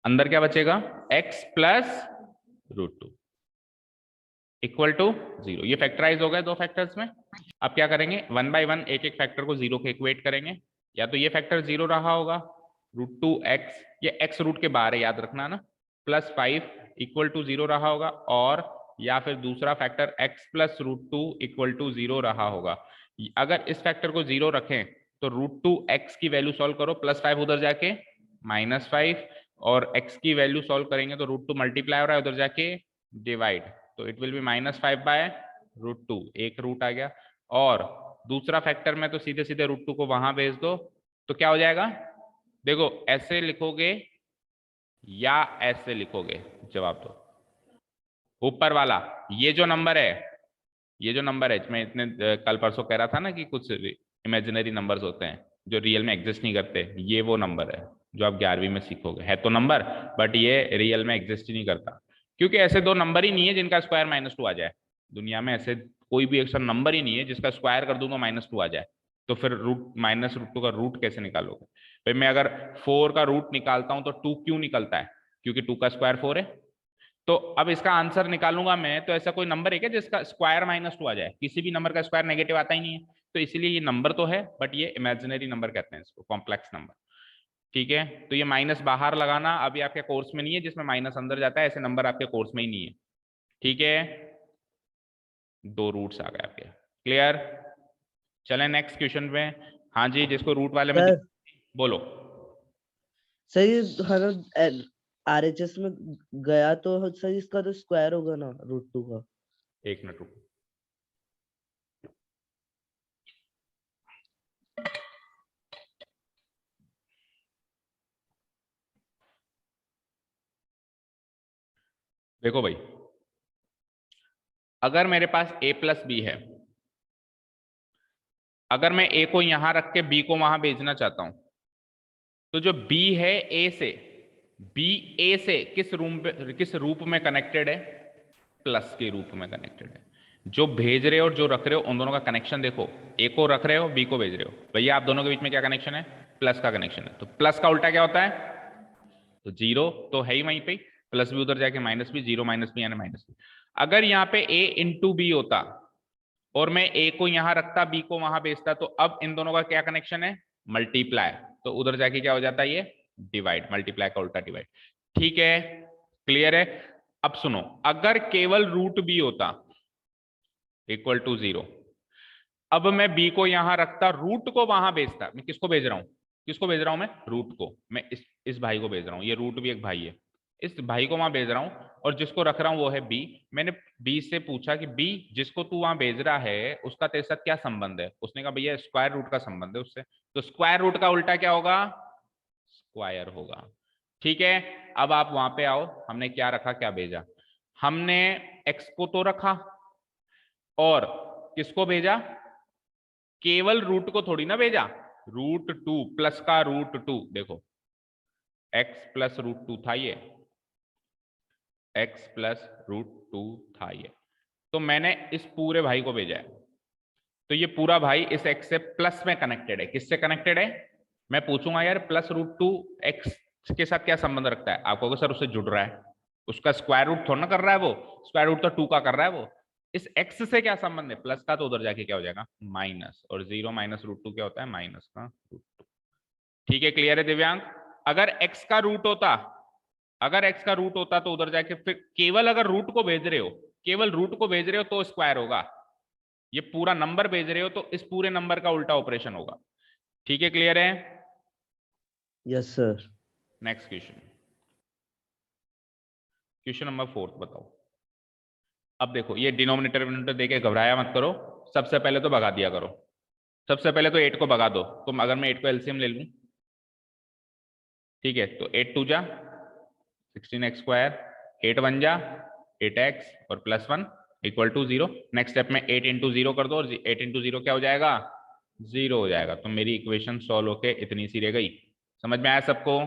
Speaker 1: अंदर क्या बचेगा? x + √2 equal to 0। ये फैक्टराइज हो गए 2 फैक्टर्स में। अब क्या करेंगे? 1 बाय 1 एक एक फैक्टर को 0 के इक्वेट करेंगे। या तो ये फैक्टर 0 रहा होगा, √2x, ये x रूट के बाहर है याद रखना ना, +5 इक्वल टू 0 रहा होगा, और या फिर दूसरा फैक्टर x + √2 इक्वल टू 0 रहा होगा। अगर इस फैक्टर को 0 रखें तो √2x की वैल्यू सॉल्व करो, +5 उधर जाके -5, और x की वैल्यू सॉल्व करेंगे तो √2 मल्टीप्लाई हो रहा है उधर जाके डिवाइड, तो इट विल बी -5/√2, एक रूट आ गया। और दूसरा फैक्टर में तो सीधे सीधे √2 को वहां भेज दो, तो क्या हो जाएगा? देखो ऐसे लिखोगे या ऐसे लिखोगे, जवाब दो। ऊपर वाला ये जो नंबर है, ये जो नंबर है, मैं इतने कल परसों कह रहा था ना कि कुछ इमेजिनरी नंबर्स होते हैं जो रियल में एग्जिस्ट नहीं करते, ये वो नंबर है जो आप 11वीं में सीखोगे। है तो नंबर, बट ये रियल में एग्जिस्ट ही नहीं करता, क्योंकि ऐसे 2 नंबर ही नहीं है जिनका स्क्वायर -2 आ जाए। दुनिया में ऐसे कोई भी ऐसा नंबर ही नहीं है जिसका स्क्वायर कर दूं तो -2 आ जाए। तो फिर -√2 का रूट कैसे निकालोगे भाई? मैं अगर 4 का रूट निकालता हूं तो 2 क्यों निकलता है? क्योंकि 2 का स्क्वायर 4 है। तो अब इसका आंसर निकालूंगा मैं, तो ऐसा कोई नंबर है क्या जिसका स्क्वायर -2 आ जाए? किसी भी नंबर का स्क्वायर नेगेटिव आता ही नहीं है। तो इसीलिए ये नंबर तो है, बट ये इमेजिनरी नंबर कहते हैं इसको, कॉम्प्लेक्स नंबर। ठीक है, तो ये माइनस बाहर लगाना अभी आपके कोर्स में नहीं है, जिसमें माइनस अंदर जाता है, ऐसे नंबर आपके कोर्स में ही नहीं है। ठीक है, 2 रूट्स आ गए आपके। क्लियर? चलें नेक्स्ट क्वेश्चन पे। हाँ जी, जिसको रूट वाले में
Speaker 3: सर
Speaker 1: बोलो।
Speaker 3: सर ये हर RHS में गया तो सर इसका तो स्क्वायर होगा ना √2 का।
Speaker 1: एक मिनट रुको। देखो भाई, अगर मेरे पास a प्लस बी है, अगर मैं a को यहां रख के b को वहां भेजना चाहता हूं, तो जो b है a से, b a से किस रूप में कनेक्टेड है? प्लस के रूप में कनेक्टेड है। जो भेज रहे हो और जो रख रहे हो उन दोनों का कनेक्शन देखो, a को रख रहे हो, b को भेज रहे हो, भैया आप दोनों के बीच में क्या कनेक्शन है? प्लस का कनेक्शन है। तो प्लस का उल्टा क्या होता है? तो जीरो तो है ही वहीं पे, प्लस भी उधर जाके माइनस भी, जीरो माइनस भी यानी माइनस भी। अगर यहाँ पे a इंटू बी होता और मैं a को यहां रखता, b को वहां भेजता, तो अब इन दोनों का क्या कनेक्शन है? मल्टीप्लाई। तो उधर जाके क्या हो जाता है? ये डिवाइड, मल्टीप्लाई का उल्टा डिवाइड। ठीक है, क्लियर है? अब सुनो, अगर केवल रूट बी होता इक्वल टू 0, अब मैं b को यहां रखता, रूट को वहां भेजता। मैं किसको भेज रहा हूं? किसको भेज रहा हूं मैं? रूट को। मैं इस भाई को भेज रहा हूं, ये रूट भी एक भाई है, इस भाई को वहां भेज रहा हूं, और जिसको रख रहा हूं वो है b। मैंने b से पूछा कि b जिसको तू वहां भेज रहा है उसका तेरे साथ क्या संबंध है? उसने कहा भैया स्क्वायर रूट का संबंध है उससे। तो स्क्वायर रूट का उल्टा क्या होगा? स्क्वायर होगा। ठीक है, अब आप वहां पे आओ, हमने क्या रखा, क्या भेजा? हमने x को तो रखा और किसको भेजा? केवल रूट को थोड़ी ना भेजा, रूट टू प्लस का रूट टू। देखो x प्लस रूट टू था ये, x प्लस रूट टू था ये, तो मैंने इस पूरे भाई को भेजा है। तो ये पूरा भाई इस x से प्लस में कनेक्टेड है। किससे कनेक्टेड है? मैं पूछूंगा यार प्लस रूट टू x के साथ क्या संबंध रखता है? आप कहोगे सर उससे जुड़ रहा है, उसका स्क्वायर रूट थोड़ा ना कर रहा है वो, स्क्वायर रूट तो 2 का कर रहा है वो। इस x से क्या संबंध है? प्लस का, तो उधर जाके क्या हो जाएगा? माइनस, और 0 माइनस रूट टू क्या होता है? माइनस का रूट टू। ठीक है, क्लियर है दिव्यांग? अगर x का रूट होता, अगर x का रूट होता तो उधर जाके फिर केवल अगर रूट को भेज रहे हो, केवल रूट को भेज रहे हो तो स्क्वायर होगा। ये पूरा नंबर भेज रहे हो तो इस पूरे नंबर का उल्टा ऑपरेशन होगा। ठीक है, क्लियर है?
Speaker 3: Yes sir.
Speaker 1: Next question, question number 4 बताओ। अब देखो ये डिनोमिनेटर विनोमिनेटर देके घबराया मत करो, सबसे पहले तो भगा दिया करो। सबसे पहले तो 8 को भगा दो। तुम अगर मैं 8 को एलसीएम ले लूं, ठीक है, तो 8 टू जा 16x स्क्वायर, 8 वन जा 8x और plus 1 equal to 0। Next step में 8 इंटू 0 कर दो, और 8 इंटू 0 क्या हो जाएगा? 0 हो जाएगा। तो मेरी इक्वेशन सॉल्व होके इतनी सी रह गई। समझ में आया सबको?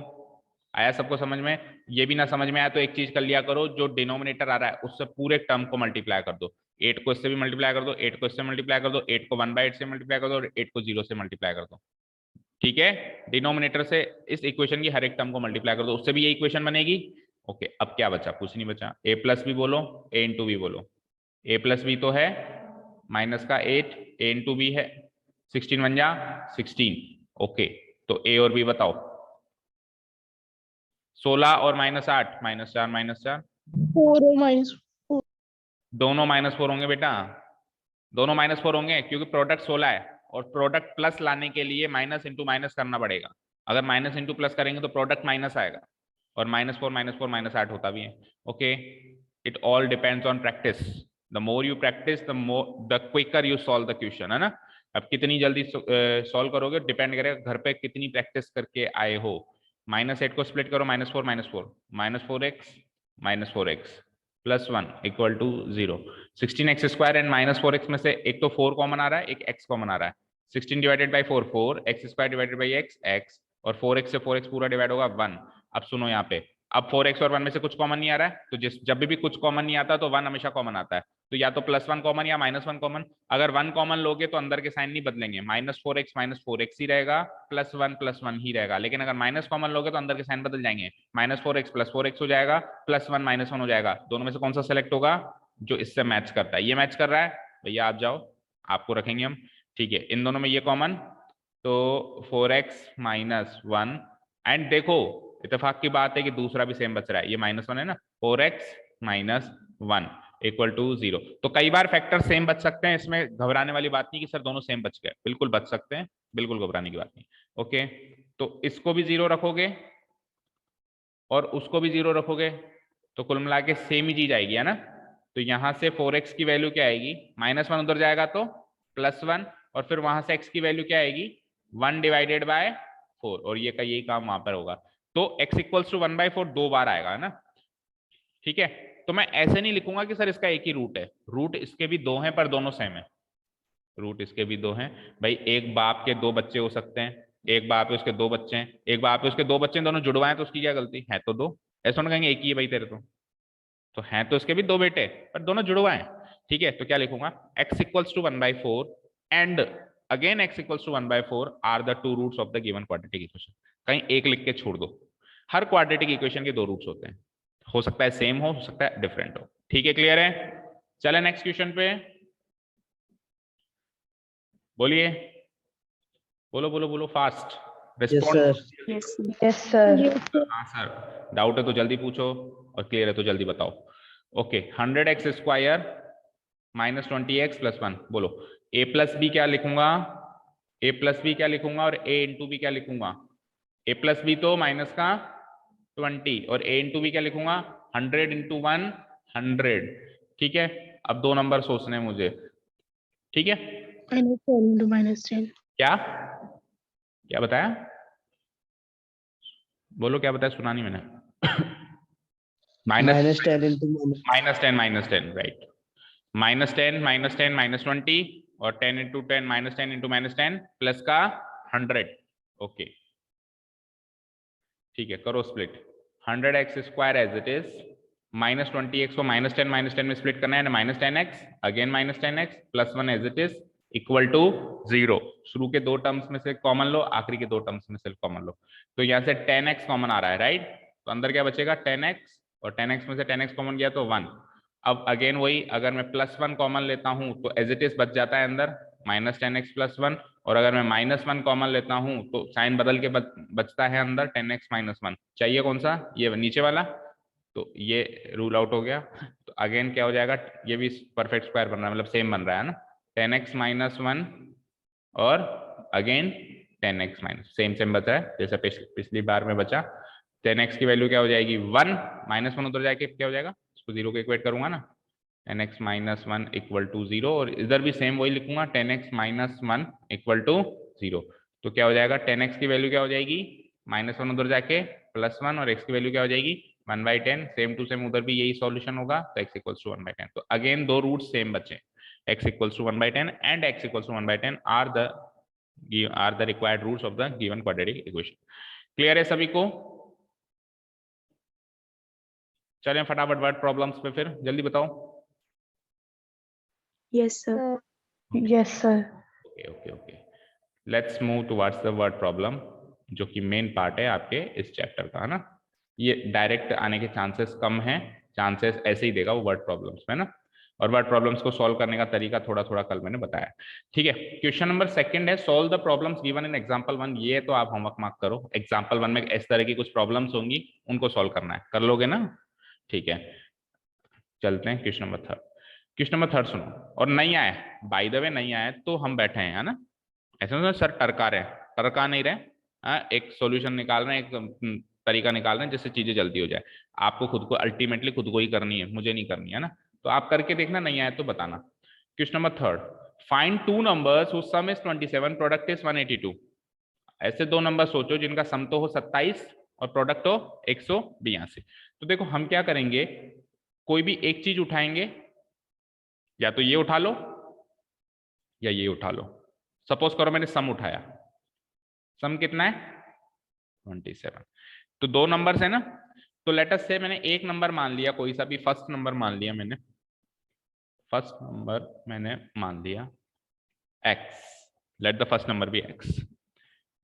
Speaker 1: आया सबको समझ में? ये भी ना समझ में आया तो एक चीज कर लिया करो, जो डिनोमिनेटर आ रहा है उससे पूरे टर्म को मल्टीप्लाई कर दो। 8 को इससे भी मल्टीप्लाई कर दो, 8 को इससे मल्टीप्लाई कर दो, 8 को 1/8 से मल्टीप्लाई कर दो, और 8 को 0 से मल्टीप्लाई कर दो। ठीक है, डिनोमिनेटर से इस इक्वेशन की हर एक टर्म को मल्टीप्लाई कर दो, उससे भी ये इक्वेशन बनेगी। ओके, अब क्या बचा? कुछ नहीं बचा। a प्लस बी बोलो, a इंटू बी बोलो। a प्लस बी तो है माइनस का 8, a इंटू बी है 16 वन जा 16। ओके, तो a और b बताओ। 16 और -8, -4 -4,
Speaker 2: 4 और -4।
Speaker 1: दोनों -4 होंगे बेटा, दोनों -4 होंगे, क्योंकि प्रोडक्ट 16 है और प्रोडक्ट प्लस लाने के लिए माइनस इंटू माइनस करना पड़ेगा। अगर माइनस इंटू प्लस करेंगे तो प्रोडक्ट माइनस आएगा, और -4 -4 -8 होता भी है। Okay, it all depends on practice. The more you practice the quicker you solve the question, है ना? अब कितनी जल्दी सॉल्व करोगे डिपेंड करेगा घर पे कितनी प्रैक्टिस करके आए हो। -8 को स्प्लिट करो, -4 -4, -4x -4x plus 1 equal to 0। 16x square and -4x में से एक तो 4 कॉमन आ रहा है, एक x कॉमन आ रहा है। 16 divided by 4 4, x square divided by x, और 4x से 4x पूरा डिवाइड होगा 1। अब सुनो यहाँ पे, अब 4x और 1 में से कुछ कॉमन नहीं आ रहा है, तो जब भी कुछ कॉमन नहीं आता तो 1 हमेशा कॉमन आता है। तो या तो +1 कॉमन या -1 कॉमन। अगर 1 कॉमन लोगे तो अंदर के साइन नहीं बदलेंगे, -4x ही रहेगा, +1 ही रहेगा। लेकिन अगर माइनस कॉमन लोगे तो अंदर के साइन बदल जाएंगे, -4x +4x हो जाएगा, +1 -1 हो जाएगा। दोनों में से कौन सा सेलेक्ट होगा? जो इससे मैच करता है। ये मैच कर रहा है भैया, आप जाओ, आपको रखेंगे हम। ठीक है, इन दोनों में ये कॉमन, तो 4x -1, एंड देखो इत्तेफाक की बात है कि दूसरा भी सेम बच रहा है, ये -1 है ना, 4x -1 इक्वल टू 0। तो कई बार फैक्टर सेम बच सकते हैं, इसमें घबराने वाली बात नहीं कि सर दोनों सेम बच गए, बिल्कुल बच सकते हैं, बिल्कुल घबराने की बात नहीं। ओके, तो इसको भी 0 रखोगे और उसको भी 0 रखोगे तो कुल मिला के सेम ही चीज आएगी, है ना? तो यहां से 4x की वैल्यू क्या आएगी? -1 उधर जाएगा तो +1, और फिर वहां से x की वैल्यू क्या आएगी? 1 डिवाइडेड बाय 4, और ये का यही काम वहां पर होगा। तो x इक्वल्स टू 1/4 2 बार आएगा, है ना? ठीक है, तो मैं ऐसे नहीं लिखूंगा कि सर इसका एक ही रूट है, रूट इसके भी दो हैं पर दोनों सेम है, रूट इसके भी दो हैं भाई। एक बाप के दो बच्चे हो सकते हैं, एक बाप है उसके दो बच्चे हैं, एक बाप है उसके दो बच्चे हैं, दोनों जुड़वाए तो उसकी क्या गलती है? तो दो, ऐसा ना कहेंगे एक ही है भाई तेरे तो हैं तो इसके भी दो बेटे पर दोनों जुड़वाए हैं। ठीक है, तो क्या लिखूंगा, x equals to 1/4 and again x equals to 1/4 are the two roots of the given quadratic equation. कहीं एक लिख के छोड़ दो, हर क्वाड्रेटिक इक्वेशन के दो रूट्स होते हैं, हो सकता है सेम हो सकता है डिफरेंट हो। ठीक है, क्लियर है? चले नेक्स्ट क्वेश्चन पे, बोलिए, बोलो बोलो बोलो फास्ट, रिस्पॉन्ड।
Speaker 3: Yes sir.
Speaker 1: हाँ सर, डाउट है तो जल्दी पूछो और क्लियर है तो जल्दी बताओ। Okay, 100x square minus 20x plus 1, बोलो a प्लस बी क्या लिखूंगा, a प्लस बी क्या लिखूंगा और a इंटू बी क्या लिखूंगा? a प्लस बी तो माइनस का 20 और a इंटू बी क्या लिखूंगा? 100 इंटू 1 100। ठीक है, अब दो नंबर सोचने हैं मुझे। ठीक है,
Speaker 2: -10
Speaker 1: क्या क्या बताया, बोलो क्या बताया, सुना नहीं मैंने।
Speaker 3: -10 into
Speaker 1: -10 राइट, -10 -10 और 10 इंटू 10 -10 इंटू -10 प्लस का 100। ओके ठीक है, करो split. 100x square as it is, -20x को -10 में स्प्लिट करना है, -10x again -10x plus 1 as it is equal to 0। शुरू के दो टर्म्स में से कॉमन लो, आखिरी के दो टर्म्स में से कॉमन लो, तो यहाँ से 10x कॉमन आ रहा है राइट, तो अंदर क्या बचेगा 10x और 10x में से 10x कॉमन गया तो 1। अब अगेन वही, अगर मैं +1 कॉमन लेता हूं तो एज इट इज बच जाता है अंदर -10x प्लस 1, और अगर मैं -1 कॉमन लेता हूं तो साइन बदल के बचता है अंदर 10x माइनस 1। चाहिए कौन सा, ये नीचे वाला, तो ये रूल आउट हो गया। तो अगेन क्या हो जाएगा, ये भी परफेक्ट स्क्वायर बन रहा है, मतलब सेम बन रहा है ना, 10x माइनस 1 और अगेन 10x माइनस, सेम बचा है जैसा पिछली बार में बचा। 10x की वैल्यू क्या हो जाएगी 1, -1 उधर जाके क्या हो जाएगा, इसको 0 को इक्वेट करूंगा ना, 10x माइनस 1 इक्वल टू 0, और इधर भी सेम वही लिखूंगा 10x माइनस 1 इक्वल टू 0। तो क्या हो जाएगा, 10x की वैल्यू क्या हो जाएगी, -1 उधर जाके +1, और x की वैल्यू क्या हो जाएगी 1/10, सेम टू सेम उधर भी यही सॉल्यूशन होगा, तो x इक्वल्स टू 1/10। तो अगेन दो रूट सेम बचे, x equals to 1/10 and x equals to 1/10 are the required roots of the given quadratic equation. Clear है सभी को? चलें फटाफट वर्ड प्रॉब्लम्स पे, फिर जल्दी बताओ।
Speaker 2: Yes, sir.
Speaker 3: yes sir।
Speaker 1: Okay let's move towards the word problem, जो कि मेन पार्ट है आपके इस चैप्टर का, है ना। ये डायरेक्ट आने के चांसेस कम हैं, चांसेस ऐसे ही देगा वो वर्ड प्रॉब्लम्स में ना, और वर्ड प्रॉब्लम्स को सॉल्व करने का तरीका थोड़ा थोड़ा कल मैंने बताया। ठीक है, क्वेश्चन नंबर 2 है, solve the problems given in example 1। ये तो आप होमवर्क मार्क करो, एग्जांपल 1 में इस तरह की कुछ प्रॉब्लम्स होंगी, उनको सॉल्व करना है, कर लोगे ना? ठीक है, चलते हैं क्वेश्चन नंबर 3। क्वेश्चन नंबर 3 सुनो, और नहीं आया बाय द वे, नहीं आया तो हम बैठे हैं, है ना, ऐसा ना सर टरका रहे, टरका नहीं रहे, एक सॉल्यूशन निकाल रहे हैं, एक तरीका निकाल रहे हैं जिससे चीजें जल्दी हो जाए। आपको खुद को अल्टीमेटली खुद को ही करनी है, मुझे नहीं करनी है ना, तो आप करके देखना, नहीं आया तो बताना। Question number 3, find two numbers whose sum is 27, product is 182। ऐसे दो नंबर सोचो जिनका सम तो हो 27 और प्रोडक्ट हो 182। तो देखो हम क्या करेंगे, कोई भी एक चीज उठाएंगे, या तो ये उठा लो या ये उठा लो। सपोज करो मैंने सम उठाया, सम कितना है 27, तो दो नंबर्स है ना, तो लेट अस से मैंने एक नंबर मान लिया, कोई सा भी फर्स्ट नंबर मान लिया मैंने, फर्स्ट नंबर मैंने मान लिया x, let the first number be x।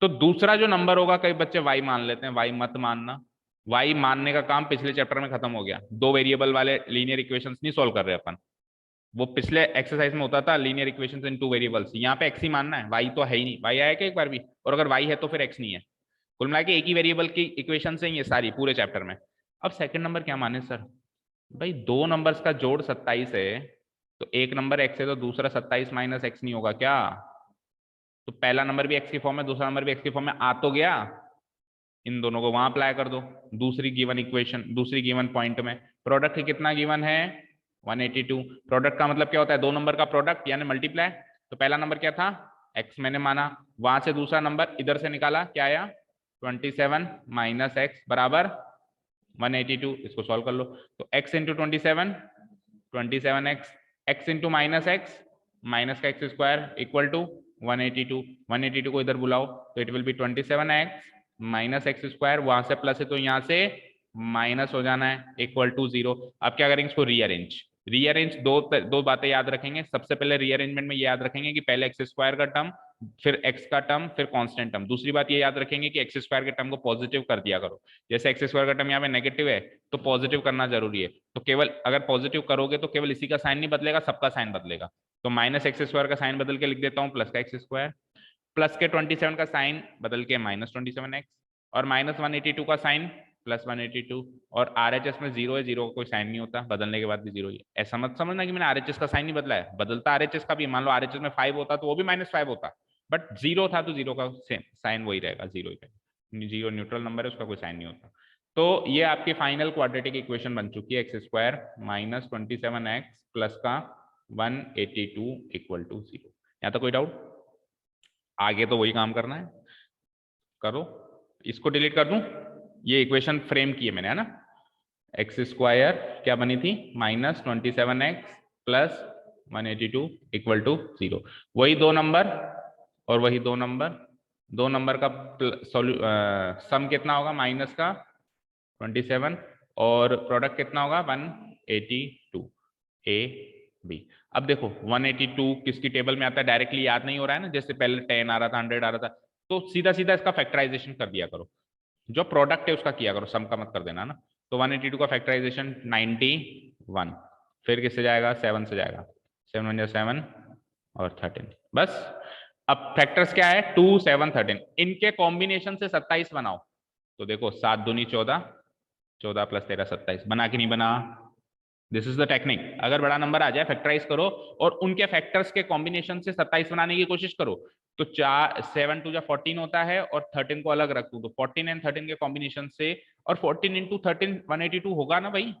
Speaker 1: तो दूसरा जो नंबर होगा, कई बच्चे y मान लेते हैं, y मत मानना, y मानने का काम पिछले चैप्टर में खत्म हो गया। दो वेरिएबल वाले लीनियर इक्वेशंस नहीं सॉल्व कर रहे अपन, वो पिछले एक्सरसाइज में होता था लीनियर इक्वेशंस इन टू वेरिएबल्स, यहाँ पे x ही मानना है, y तो है ही नहीं, y आया क्या एक बार भी, और अगर y है तो फिर x नहीं है। कुल मिला के एक ही वेरिएबल की इक्वेशन है ये सारी पूरे चैप्टर में। अब सेकंड नंबर क्या माने सर, भाई दो नंबर्स का जोड़ 27 है, तो एक नंबर x है तो दूसरा 27 माइनस x नहीं होगा क्या? तो पहला नंबर भी x की फॉर्म में, दूसरा नंबर भी x की फॉर्म में आ तो गया, इन दोनों को वहां अप्लाई कर दो दूसरी गिवन इक्वेशन, दूसरी गिवन पॉइंट में। प्रोडक्ट कितना गिवन है 182, प्रोडक्ट का मतलब क्या होता है, दो नंबर का प्रोडक्ट यानी मल्टीप्लाई। तो पहला नंबर क्या था x मैंने माना, वहां से दूसरा नंबर इधर से निकाला, क्या आया 27 माइनस x बराबर 182, इसको सॉल्व कर लो। तो x into 27, 27x, x into minus x, minus का एक्स स्क्वायर इक्वल टू 182, 182 को इधर बुलाओ तो it will be 27x minus x square, वहां से प्लस है तो यहाँ से माइनस हो जाना है, इक्वल टू 0। अब क्या करेंगे इसको रीअरेंज, रीअरेंज दो बातें याद रखेंगे। सबसे पहले रीअरेंजमेंट में ये याद रखेंगे कि पहले एक्स स्क्वायर का टर्म, फिर एक्स का टर्म, फिर कांस्टेंट टर्म। दूसरी बात ये याद रखेंगे कि एक्स स्क्वायर के टर्म को पॉजिटिव कर दिया करो। जैसे एक्स स्क्वायर का टर्म यहाँ पे नेगेटिव है तो पॉजिटिव करना जरूरी है, तो केवल अगर पॉजिटिव करोगे तो केवल इसी का साइन नहीं बदलेगा, सबका साइन बदलेगा। तो माइनस एक्स स्क्वायर का साइन बदल के लिख देता हूँ प्लस का एक्स स्क्वायर, प्लस के 27 का साइन बदल के माइनस 27x, और माइनस 182 का साइन प्लस 182, और RHS में 0 है, 0 का कोई साइन नहीं होता, बदलने के बाद भी 0 ही है। ऐसा मत समझना कि मैंने RHS का साइन नहीं बदला है, बदलता RHS का भी। मान लो RHS में 5 होता तो वो भी -5 होता, बट 0 था तो 0 का साइन वही रहेगा, 0 ही रहेगा। 0 न्यूट्रल नंबर है, उसका कोई साइन नहीं होता। तो ये आपकी फाइनल क्वाड्रेटिक इक्वेशन बन चुकी है, x square minus 27x plus का 182 इक्वल टू 0। यहाँ तक कोई डाउट? आगे तो वही काम करना है, करो। इसको डिलीट कर दूं, ये इक्वेशन फ्रेम की है मैंने, है ना। एक्स स्क्वायर क्या बनी थी, minus 27x plus 182 equal to 0। वही दो नंबर और वही दो नंबर का सम कितना होगा, माइनस का 27 और प्रोडक्ट कितना होगा 182 ए बी। अब देखो 182 किसकी टेबल में आता है, डायरेक्टली याद नहीं हो रहा है ना, जैसे पहले 10 आ रहा था, 100 आ रहा था, तो सीधा सीधा इसका फैक्टराइजेशन कर दिया करो, जो प्रोडक्ट है उसका किया करो, सम का मत कर देना ना। तो 182 का फैक्टराइजेशन 91, फिर किससे जाएगा, 7 से जाएगा, 7 1 7 और 13, बस। अब फैक्टर्स क्या है, 2 7 13, इनके कॉम्बिनेशन से 27 बनाओ। तो देखो 7 दूनी 14, 14 प्लस 13 27, बना कि नहीं बना? This is the technique. अगर बड़ा नंबर आ जाए फैक्टराइज करो और उनके फैक्टर्स के कॉम्बिनेशन से 27 बनाने की कोशिश करो। तो 7 2 14 होता है और 13 को अलग रख दूं तो 14 एंड 13 के कॉम्बिनेशन से, और 14 इंटू 13 182 होगा ना भाई,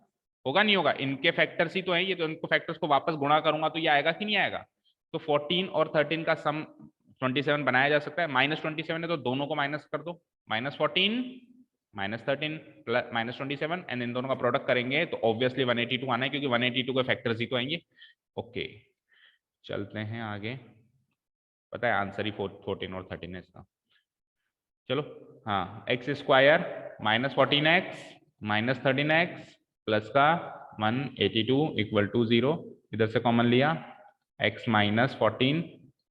Speaker 1: होगा नहीं होगा? इनके फैक्टर्स ही तो है ये, तो इनको फैक्टर्स को वापस गुणा करूंगा तो ये आएगा कि नहीं आएगा? तो 14 और 13 का सम 27 बनाया जा सकता है। माइनस 27 है तो दोनों को माइनस कर दो, -14 -13 प्लस -27, एंड इन दोनों का प्रोडक्ट करेंगे तो ऑब्वियसली 182 आना है, क्योंकि 182 के फैक्टर्स ही तो आएंगे। ओके, चलते हैं आगे। पता है आंसर ही 14 और 13 है इसका। चलो हाँ, x square minus 14x minus 13x plus का 182 इक्वल टू 0, इधर से कॉमन लिया, x माइनस 14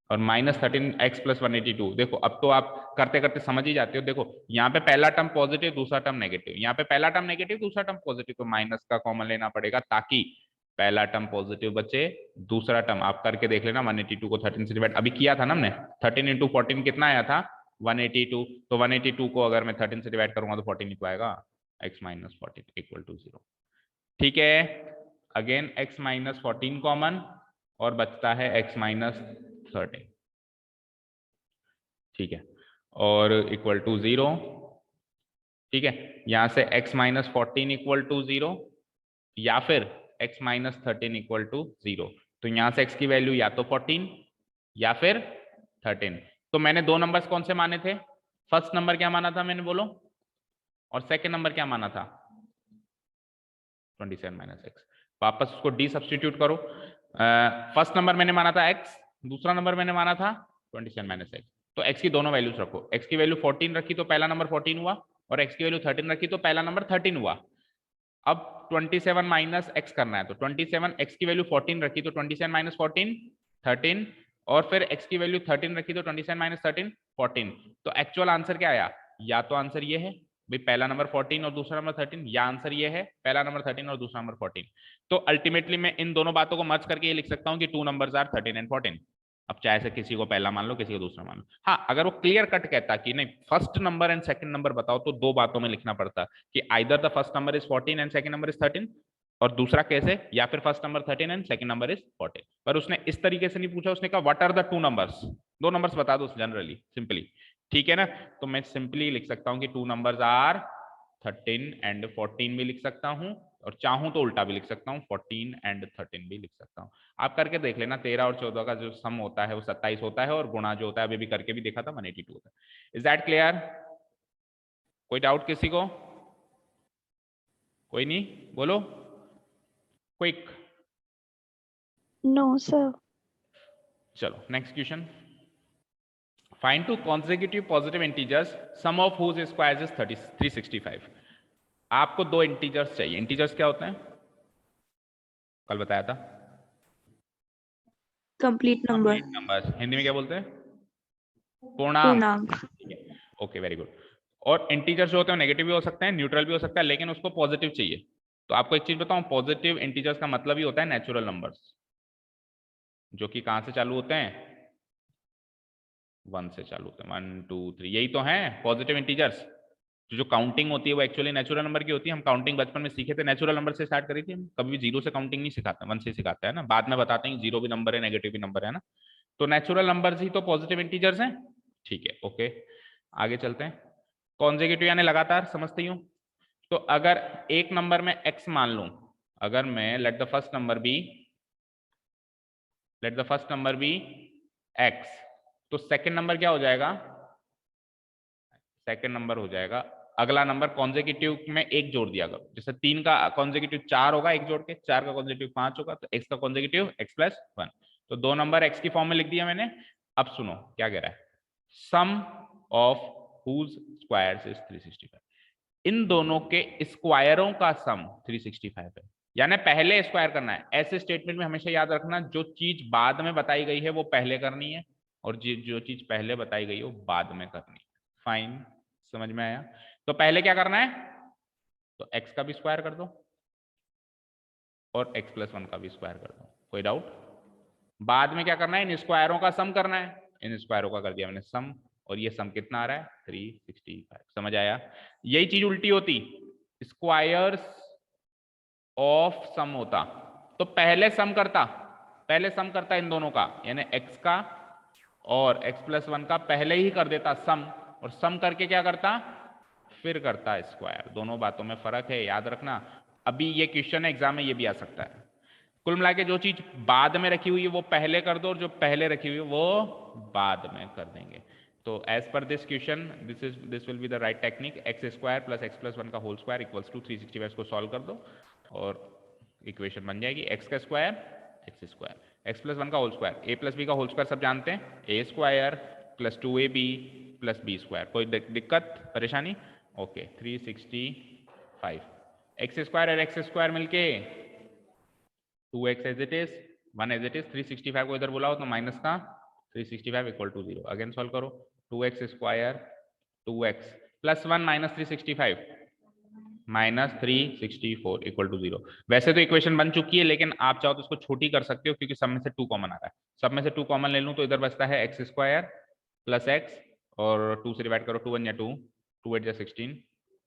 Speaker 1: और माइनस 13x प्लस 182। देखो अब तो आप करते करते समझ ही जाते हो। देखो यहाँ पे पहला टर्म पॉजिटिव, दूसरा टर्म नेगेटिव, यहाँ पे पहला टर्म नेगेटिव, दूसरा टर्म पॉजिटिव, तो माइनस का कॉमन लेना पड़ेगा ताकि पहला टर्म पॉजिटिव बचे, दूसरा टर्म आप करके देख लेना। 182 को 13 से डिवाइड अभी किया था ना हमने, 13 इंटू 14 कितना आया था 182, तो 182 को अगर मैं 13 से डिवाइड करूंगा तो 14 ही तो आएगा, x माइनस 14 इक्वल टू 0। ठीक है, अगेन x माइनस 14 कॉमन और बचता है x माइनस 13, ठीक है, और इक्वल टू 0। ठीक है, यहां से x माइनस 14 इक्वल टू 0 या फिर x माइनस 13 इक्वल टू 0। तो यहां से x की वैल्यू या तो 14 या फिर 13। तो मैंने दो नंबर्स कौन से माने थे, फर्स्ट नंबर क्या माना था मैंने बोलो, और सेकेंड नंबर क्या माना था 27 माइनस एक्स। वापस उसको डी सब्सटीट्यूट करो। फर्स्ट नंबर मैंने माना था x, दूसरा नंबर मैंने माना था 27 माइनस एक्स। तो x की दोनों वैल्यूज रखो, x की वैल्यू 14 रखी तो पहला नंबर 14 हुआ, और x की वैल्यू 13 रखी तो पहला नंबर 13 हुआ। अब 27 माइनस x करना है, तो 27 x की वैल्यू 14 रखी तो 27 माइनस 14 13, और फिर x की वैल्यू 13 रखी तो 27 माइनस 13 14। तो एक्चुअल आंसर क्या आया, या तो आंसर ये है भाई पहला नंबर 14 और दूसरा नंबर 13, या आंसर ये है पहला नंबर 13 और दूसरा नंबर 14। तो अल्टीमेटली मैं इन दोनों बातों को मर्ज करके ये लिख सकता हूं कि 2 नंबर्स आर 13 एंड 14। अब चाहे से किसी को पहला मान लो, किसी को दूसरा मान लो। हाँ, अगर वो क्लियर कट कहता कि नहीं first number and second number बताओ, तो दो बातों में लिखना पड़ता कि either the first number is 14 and second number is 13, और दूसरा कैसे, या फिर first number 13 and second number is 14। पर उसने इस तरीके से नहीं पूछा, उसने कहा व्हाट आर द 2 नंबर्स, दो नंबर्स बता दो जनरली सिंपली। ठीक है ना, तो मैं सिंपली लिख सकता हूं कि 2 नंबर्स आर 13 एंड 14 भी लिख सकता हूं, और चाहूं तो उल्टा भी लिख सकता हूं, 14 एंड 13 भी लिख सकता हूं। आप करके देख लेना, 13 और 14 का जो सम होता है वो 27 होता है, और गुणा जो होता है अभी भी करके भी देखा था 182 होता है। Is that clear? कोई डाउट किसी को? कोई नहीं, बोलो क्विक।
Speaker 2: No, sir.
Speaker 1: चलो next question. Find two consecutive positive integers sum of whose squares is 365। आपको दो इंटीजर्स चाहिए। इंटीजर्स क्या होते हैं, कल बताया था?
Speaker 2: Complete number.
Speaker 1: नंबर्स। हिंदी में क्या बोलते हैं? पूर्णांक।
Speaker 2: पूर्णांक।
Speaker 1: ठीक है, ओके, वेरी गुड। और इंटीजर्स जो होते हैं नेगेटिव भी हो सकते हैं, न्यूट्रल भी हो सकता है, लेकिन उसको पॉजिटिव चाहिए। तो आपको एक चीज बताऊं, पॉजिटिव इंटीजर्स का मतलब ही होता है नेचुरल नंबर्स, जो कि कहां से चालू होते हैं? 1 से चालू होते हैं। 1 2 3, यही तो है पॉजिटिव इंटीजर्स। जो काउंटिंग होती है वो एक्चुअली नेचुरल नंबर की होती है। हम काउंटिंग बचपन में सीखे थे, नेचुरल नंबर से स्टार्ट करी थी। हम कभी भी जीरो से काउंटिंग नहीं सिखाते, 1 से सिखाते हैं ना। बाद में बताते हैं जीरो भी नंबर है, नेगेटिव भी नंबर है ना। तो नेचुरल नंबर्स ही तो पॉजिटिव इंटीजर्स हैं। ठीक है, ओके, आगे चलते हैं। कॉन्सेक्यूटिव यानी लगातार, समझते ही हूं। तो अगर एक नंबर में x मान लूं, अगर मैं let the first number be x, तो सेकंड नंबर क्या हो जाएगा? सेकंड नंबर हो जाएगा अगला नंबर कॉन्सेक्यूटिव में एक जोड़ दिया करो। जैसे 3 का कॉन्सेक्यूटिव 4 होगा, एक जोड़ के 4 का कॉन्सेक्यूटिव 5 होगा, तो x का कॉन्सेक्यूटिव x प्लस 1। तो दो नंबर x की फॉर्म में लिख दिया मैंने। अब सुनो क्या कह रहा है, सम ऑफ हुज स्क्वायर्स इज 365। इन दोनों के स्क्वायरों का सम 365 है। यानी पहले स्क्वायर करना है। ऐसे स्टेटमेंट में हमेशा याद रखना, जो चीज बाद में बताई गई है वो पहले करनी है, और जो चीज पहले बताई गई है वो बाद में करनी है। फाइन, समझ में आया? तो पहले क्या करना है, तो x का भी स्क्वायर कर दो और x प्लस 1 का भी स्क्वायर कर दो। कोई डाउट? बाद में क्या करना है, इन स्क्वायरों का सम करना है। इन स्क्वायरों का कर दिया मैंने सम, और ये सम कितना आ रहा है? 365। समझ आया? यही चीज उल्टी होती, स्क्वायर्स ऑफ सम होता तो पहले सम करता इन दोनों का, यानी x का और x प्लस 1 का पहले ही कर देता सम, और सम करके क्या करता, फिर करता स्क्वायर। दोनों बातों में फर्क है, याद रखना। अभी ये क्वेश्चन है एग्जाम में, ये भी आ सकता है। कुल मिला के जो चीज बाद में रखी हुई है वो पहले कर दो, और जो पहले रखी हुई है वो बाद में कर देंगे। तो as per this question this will be the right technique. X square plus x plus 1 का होल स्क्वायर इक्वल्स टू 365 को सॉल्व कर दो और इक्वेशन बन जाएगी एक्स का square x square, x plus 1 का whole square, a plus b का होल स्क्वायर सब जानते हैं, a square plus 2ab plus b square. कोई दिक्कत परेशानी? ओके, 365। एक्स स्क्वायर और एक्स स्क्वायर मिलके 2x as it is, 1 as it is. 365 को इधर बुलाओ तो माइनस का 365 इक्वल टू 0। अगेन सॉल्व करो, 2x square 2x plus 1 minus 365 minus 364 equal to 0। वैसे तो इक्वेशन बन चुकी है, लेकिन आप चाहो तो इसको छोटी कर सकते हो, क्योंकि सब में से 2 कॉमन आ रहा है। सब में से 2 कॉमन ले लूं तो इधर बचता है एक्स स्क्वायर प्लस एक्स, और 2 से डिवाइड करो, 2 1 या 2, 2 8 या 16,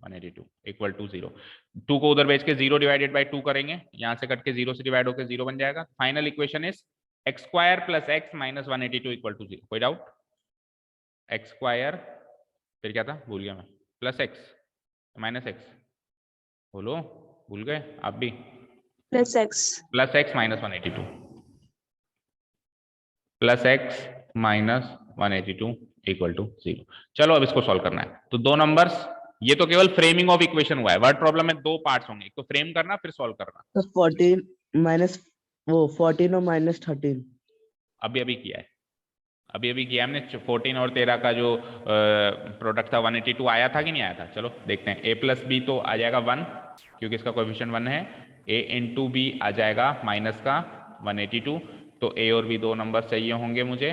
Speaker 1: 182 इक्वल टू 0। 2 को उधर भेज के 0 डिवाइडेड बाई 2 करेंगे, यहां से कट के 0 से डिवाइड होकर 0 बन जाएगा। Final equation is x square plus x minus 182 equal to 0। कोई डाउट? एक्स स्क्वायर फिर क्या था, भूल गया मैं, प्लस एक्स माइनस एक्स, बोलो भूल गए आप भी,
Speaker 2: Plus x.
Speaker 1: Plus x minus 182, plus x minus 182 equal to 0। चलो अब इसको सॉल्व करना है। तो दो नंबर्स, ये तो केवल फ्रेमिंग ऑफ इक्वेशन हुआ है। वर्ड प्रॉब्लम में 2 पार्ट्स होंगे, एक तो फ्रेम करना फिर सॉल्व करना।
Speaker 3: तो 14 माइनस वो 14 और माइनस 13
Speaker 1: अभी किया है, अभी किया हमने। 14 और 13 का जो प्रोडक्ट था 182 आया था कि नहीं आया था? चलो देखते हैं। a प्लस बी तो आ जाएगा 1, क्योंकि इसका कोएफिशिएंट 1 है। a इंटू बी आ जाएगा माइनस का 182। तो a और b दो नंबर चाहिए होंगे मुझे।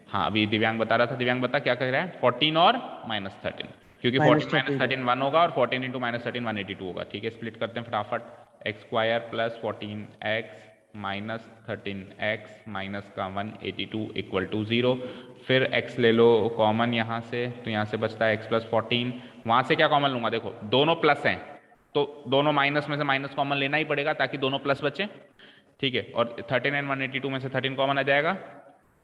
Speaker 1: हाँ, अभी दिव्यांग बता रहा था। दिव्यांग बता क्या कह रहा है? 14 और माइनस 13, क्योंकि 14 माइनस 13 1 होगा और 14 इंटू माइनस 13 182 होगा। ठीक है, स्प्लिट करते हैं फटाफट। X square plus 14x minus 13x minus का 182 इक्वल टू 0। फिर x ले लो कॉमन यहाँ से, तो यहाँ से बचता है x प्लस 14। वहाँ से क्या कॉमन लूंगा? देखो दोनों प्लस हैं, तो दोनों माइनस में से माइनस कॉमन लेना ही पड़ेगा ताकि दोनों प्लस बचे। ठीक है, और 13 एंड 182 में से 13 कॉमन आ जाएगा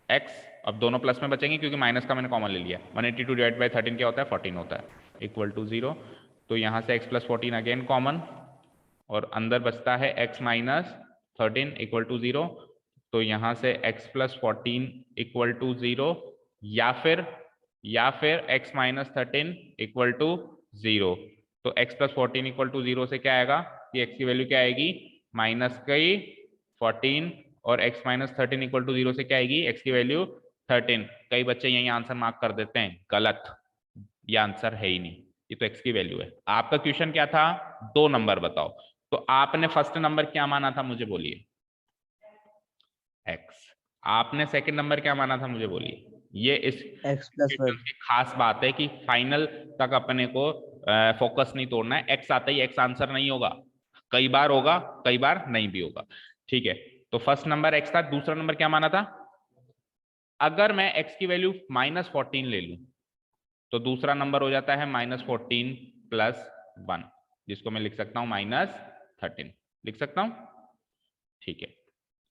Speaker 1: x। अब दोनों प्लस में बचेंगे क्योंकि माइनस का मैंने कॉमन ले लिया। 182 डिवाइड बाई 13 क्या होता है? 14 होता है, इक्वल टू 0। तो यहाँ से x प्लस 14 अगेन कॉमन, और अंदर बचता है x माइनस 13 इक्वल टू 0। तो यहाँ से x प्लस 14 इक्वल टू 0, या फिर x माइनस 13 इक्वल टू 0। तो x प्लस 14 इक्वल टू 0 से क्या आएगा? कि x की वैल्यू क्या आएगी माइनस कई 14 और x माइनस 13 इक्वल टू 0 से क्या आएगी x की वैल्यू 13। कई बच्चे यही आंसर मार्क कर देते हैं, गलत, ये आंसर है ही नहीं, ये तो x की वैल्यू है। आपका क्वेश्चन क्या था, 2 नंबर बताओ, तो आपने फर्स्ट नंबर क्या माना था मुझे बोलिए, x। आपने सेकंड नंबर क्या माना था मुझे बोलिए। ये इस
Speaker 3: x प्लस
Speaker 1: क्वेश्चन की खास बात है कि फाइनल तक अपने को फोकस नहीं तोड़ना है। x आता ही x आंसर नहीं होगा, कई बार होगा कई बार नहीं भी होगा, ठीक है। तो फर्स्ट नंबर x था, दूसरा नंबर क्या माना था, अगर मैं x की वैल्यू -14 ले लूं तो दूसरा नंबर हो जाता है -14 प्लस 1, जिसको मैं लिख सकता हूं -13 लिख सकता हूं, ठीक है।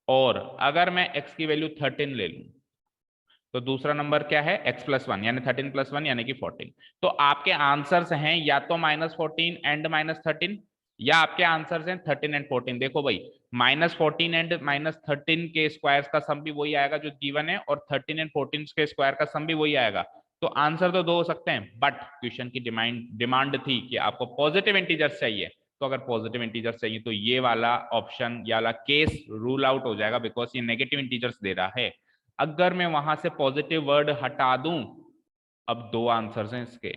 Speaker 1: और अगर मैं x की वैल्यू 13 ले लूं तो दूसरा नंबर क्या है x प्लस 1 यानी 13 प्लस 1 यानी कि 14। तो आपके आंसर्स हैं या तो -14 एंड -13 या आपके आंसर्स हैं 13 एंड 14। देखो भाई -14 एंड -13 के स्क्वायर्स का सम भी वही आएगा जो गिवन है, और 13 एंड 14 के स्क्वायर का सम भी वही आएगा। तो आंसर तो 2 हो सकते हैं, बट क्वेश्चन की डिमांड थी कि आपको पॉजिटिव इंटीजर्स चाहिए। तो अगर पॉजिटिव इंटीजर्स चाहिए तो ये वाला ऑप्शन, ये वाला केस रूल आउट हो जाएगा, बिकॉज ये नेगेटिव इंटीजर्स दे रहा है। अगर मैं वहां से पॉजिटिव वर्ड हटा दूं, अब 2 आंसर्स हैं इसके,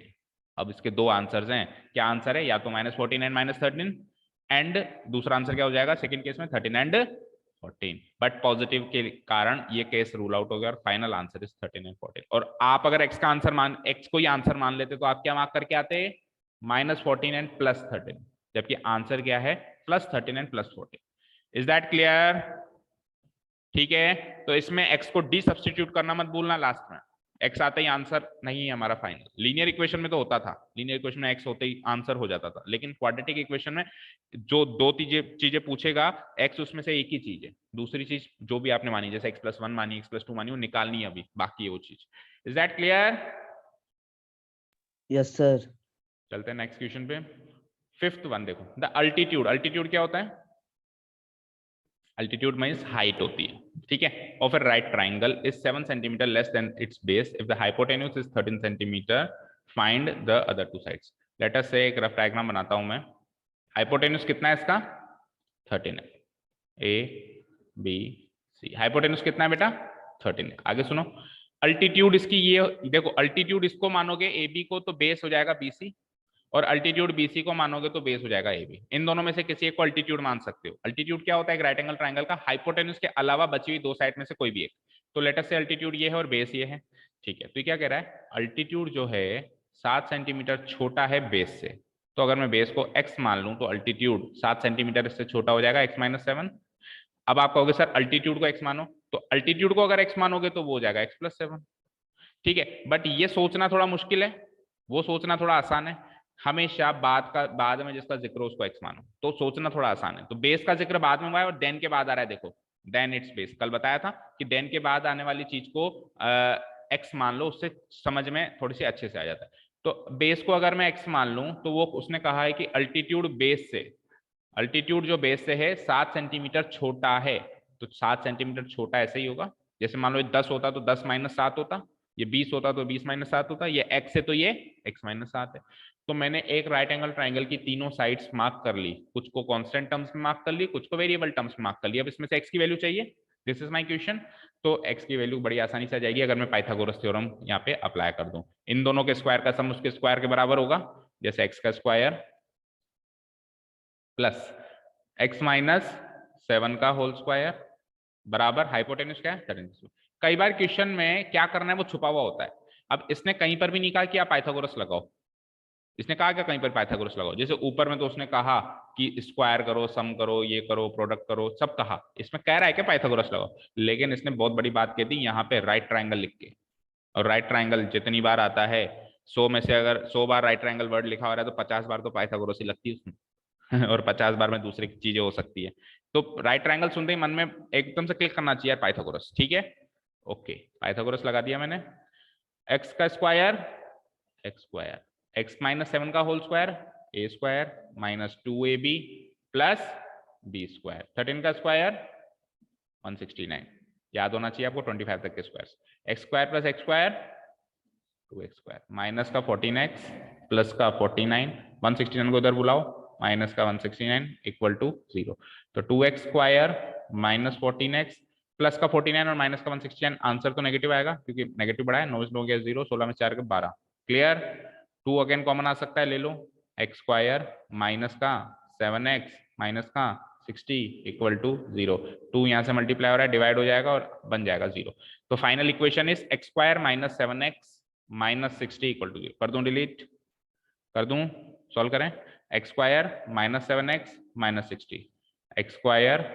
Speaker 1: अब इसके 2 आंसर्स हैं। क्या आंसर है, या तो -14 एंड -13 एंड दूसरा आंसर क्या हो जाएगा सेकंड केस में 13 एंड 14, बट पॉजिटिव के कारण ये केस रूल आउट हो गया और फाइनल आंसर इज 13 एंड 14। और आप अगर x का आंसर x को ही आंसर मान लेते तो आप क्या मार्क करके आते, -14 एंड +13, जबकि आंसर क्या है +13 एंड +14। इज दैट क्लियर, ठीक है। तो इसमें x को डी सब्सटीट्यूट करना मत भूलना, लास्ट में x आता ही आंसर नहीं है हमारा फाइनल। लीनियर इक्वेशन में तो होता था, लीनियर इक्वेशन में x होते ही आंसर हो जाता था, लेकिन क्वाड्रेटिक इक्वेशन में जो 2 चीजें पूछेगा x, उसमें से एक ही चीज है, दूसरी चीज जो भी आपने मानी, जैसे x+1 मानी x+2 मानी, वो निकालनी है अभी, बाकी है वो चीज। Is that clear,
Speaker 3: yes sir.
Speaker 1: चलते हैं नेक्स्ट क्वेश्चन पे। 5th वन देखो, द अल्टीट्यूड। अल्टीट्यूड क्या होता है, अल्टीट्यूड मींस हाइट होती है, ठीक है। Of A right triangle is 7 centimetre less than it's base if the hypotenuse is 13 centimetre, find the other 2 sides. Let us से एक रफ डायग्राम बनाता हूं मैं। हाइपोटेन्यूज कितना है इसका 13 है, ए बी सी। हाइपोटेन्यूज कितना है बेटा 13 है। आगे सुनो, अल्टीट्यूड इसकी ये देखो, अल्टीट्यूड इसको मानोगे ए बी को तो बेस हो जाएगा बी सी, और अल्टीट्यूड बीसी को मानोगे तो बेस हो जाएगा ए बी। इन दोनों में से किसी एक को अल्टीट्यूड मान सकते हो। अल्टीट्यूड क्या होता है, एक राइट एंगल ट्रायंगल का हाइपोटेन्यूज के अलावा बची हुई 2 साइड में से कोई भी एक। तो लेट अस से अल्टीट्यूड ये है और बेस ये है, ठीक है। तो क्या कह रहा है, अल्टीट्यूड जो है 7 सेंटीमीटर छोटा है बेस से, तो अगर मैं बेस को x मान लूं तो अल्टीट्यूड 7 सेंटीमीटर इससे छोटा हो जाएगा, x-7। अब आप कहोगे सर अल्टीट्यूड को x मानो, तो अल्टीट्यूड को अगर x मानोगे तो वो हो जाएगा x+7, ठीक है। बट ये सोचना थोड़ा मुश्किल है, वो सोचना थोड़ा आसान है। हमेशा बाद में जिसका जिक्र हो उसको x मानो, तो सोचना थोड़ा आसान है। तो बेस का जिक्र बाद में हुआ है और देन के बाद आ रहा है, देखो देन इट्स बेस। कल बताया था कि देन के बाद आने वाली चीज को x मान लो, उससे समझ में थोड़ी सी अच्छे से आ जाता है। तो बेस को अगर मैं x मान लूं तो वो उसने कहा है कि अल्टीट्यूड बेस से, अल्टीट्यूड जो बेस से है 7 सेंटीमीटर छोटा है, तो 7 सेंटीमीटर छोटा ऐसे ही होगा, जैसे मान लो 10 होता तो 10 - 7 होता, ये 20 होता तो 20 - 7 होता, ये x है तो ये x - 7 है। तो मैंने एक राइट एंगल ट्राइंगल की तीनों साइड्स मार्क कर ली, कुछ को कांस्टेंट टर्म्स में मार्क कर ली, कुछ को वेरिएबल टर्म्स में मार्क कर ली। अब इसमें से x की वैल्यू चाहिए, दिस इज माय क्वेश्चन। तो x की वैल्यू बड़ी आसानी से आ जाएगी अगर मैं पाइथागोरस थ्योरम यहाँ पे अप्लाई कर दूं। इन दोनों के स्क्वायर का सम उसके स्क्वायर के बराबर होगा, जैसे x का स्क्वायर प्लस x - 7 का होल स्क्वायर बराबर हाइपोटेन्यूज क्या है 13। कई बार क्वेश्चन में क्या करना है वो छुपा हुआ होता है। अब इसने कहीं पर भी नहीं कहा कि आप पाइथागोरस लगाओ, इसने कहा क्या कहीं पर पाइथागोरस लगाओ। जैसे ऊपर में तो उसने कहा कि स्क्वायर करो, सम करो, ये करो, प्रोडक्ट करो, सब कहा। इसमें कह रहा है कि पाइथागोरस लगाओ, लेकिन इसने बहुत बड़ी बात कह दी यहाँ पे राइट ट्राइंगल लिख के। और राइट ट्राइंगल जितनी बार आता है 100 में से अगर 100 बार राइट ट्राइंगल वर्ड लिखा हो रहा है तो 50 बार तो पाइथागोरस ही लगती है उसमें और 50 बार में दूसरी चीजें हो सकती है। तो राइट ट्राइंगल सुनते ही मन में एकदम से क्लिक करना चाहिए पाइथागोरस, ठीक है। ओके, पाइथागोरस लगा दिया मैंने। x का स्क्वायर x - 7 का whole square a square -2ab plus b square, 13 का स्क्वायर 169, याद होना चाहिए आपको 25 तक के square. x square plus x square 2x square, minus का 14x प्लस का 49, 169 को इधर बुलाओ, माइनस का 169 इक्वल टू 0। तो 2x square minus 14x plus का 49 और माइनस का 169, आंसर तो नेगेटिव आएगा क्योंकि नेगेटिव बड़ा है, 9 हो गया 0, 16 में 4 के 12। क्लियर? 2 अगेन कॉमन आ सकता है, ले लो। x स्क्वायर माइनस का 7x माइनस का 60 इक्वल टू 0। 2 यहाँ से मल्टीप्लाई हो रहा है, डिवाइड हो जाएगा और बन जाएगा 0। तो final equation is x square minus 7x minus 60 equal to 0। कर दूं डिलीट, कर दूं, सॉल्व करें। x square minus 7x minus 60, x square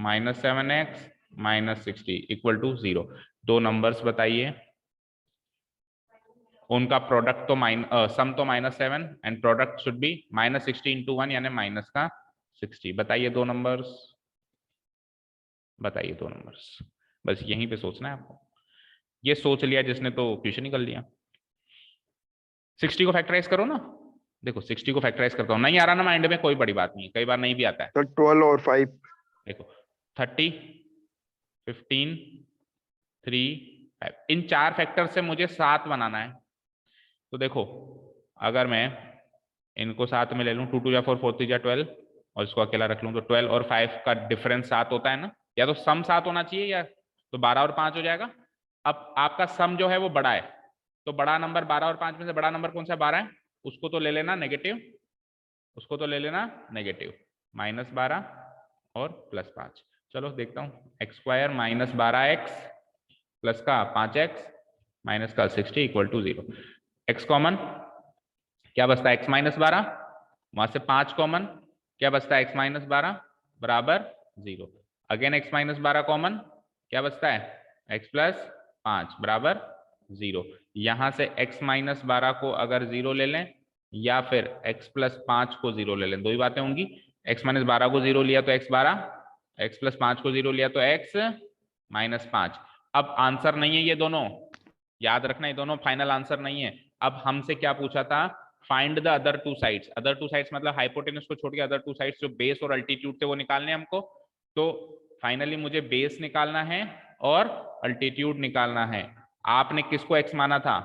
Speaker 1: minus 7x minus 60 equal to 0। दो नंबर्स बताइए, उनका प्रोडक्ट तो सम तो -7 and product should be -60 into 1 यानी माइनस का 60। बताइए दो नंबर्स, बताइए दो नंबर्स। बस यहीं पे सोचना है आपको। ये सोच लिया जिसने तो क्वेश्चन ही कर लिया। 60 को फैक्टराइज करो ना, देखो 60 को फैक्टराइज करता हूँ, नहीं आ रहा ना माइंड में, कोई बड़ी बात नहीं, कई बार नहीं भी आता है।
Speaker 5: तो 12 और 5
Speaker 1: देखो 30 15 3 5, इन चार फैक्टर से मुझे 7 बनाना है। तो देखो अगर मैं इनको साथ में ले लूं, 2 2 या 4 4 3 या 12 और इसको अकेला रख लूं, तो 12 और 5 का डिफरेंस 7 होता है ना, या तो सम 7 होना चाहिए या तो 12 और 5 हो जाएगा। अब आपका सम जो है वो बड़ा है, तो बड़ा नंबर 12 और 5 में से बड़ा नंबर कौन सा? 12 है, उसको तो ले लेना नेगेटिव, उसको तो ले लेना नेगेटिव, -12 और +5। चलो देखता हूँ, x square minus 12x plus का 5x माइनस का 60 इक्वल टू 0। x कॉमन क्या बचता है? x माइनस 12, वहां से 5 कॉमन क्या बचता है? x माइनस 12 बराबर 0। अगेन x माइनस 12 कॉमन क्या बचता है? x प्लस 5 बराबर 0। यहां से x माइनस 12 को अगर 0 ले लें या फिर x प्लस 5 को 0 ले लें, दो ही बातें होंगी। x माइनस 12 को 0 लिया तो x 12, x प्लस 5 को 0 लिया तो x माइनस 5। अब आंसर नहीं है ये दोनों, याद रखना, ये दोनों फाइनल आंसर नहीं है। अब हमसे क्या पूछा था? Find the other two sides. Other two sides मतलब हाइपोटेनस को छोड़ के अदर टू साइड्स जो बेस और अल्टीट्यूड थे वो निकालने हमको। तो फाइनली मुझे बेस निकालना है और अल्टीट्यूड निकालना है। आपने किसको x माना था?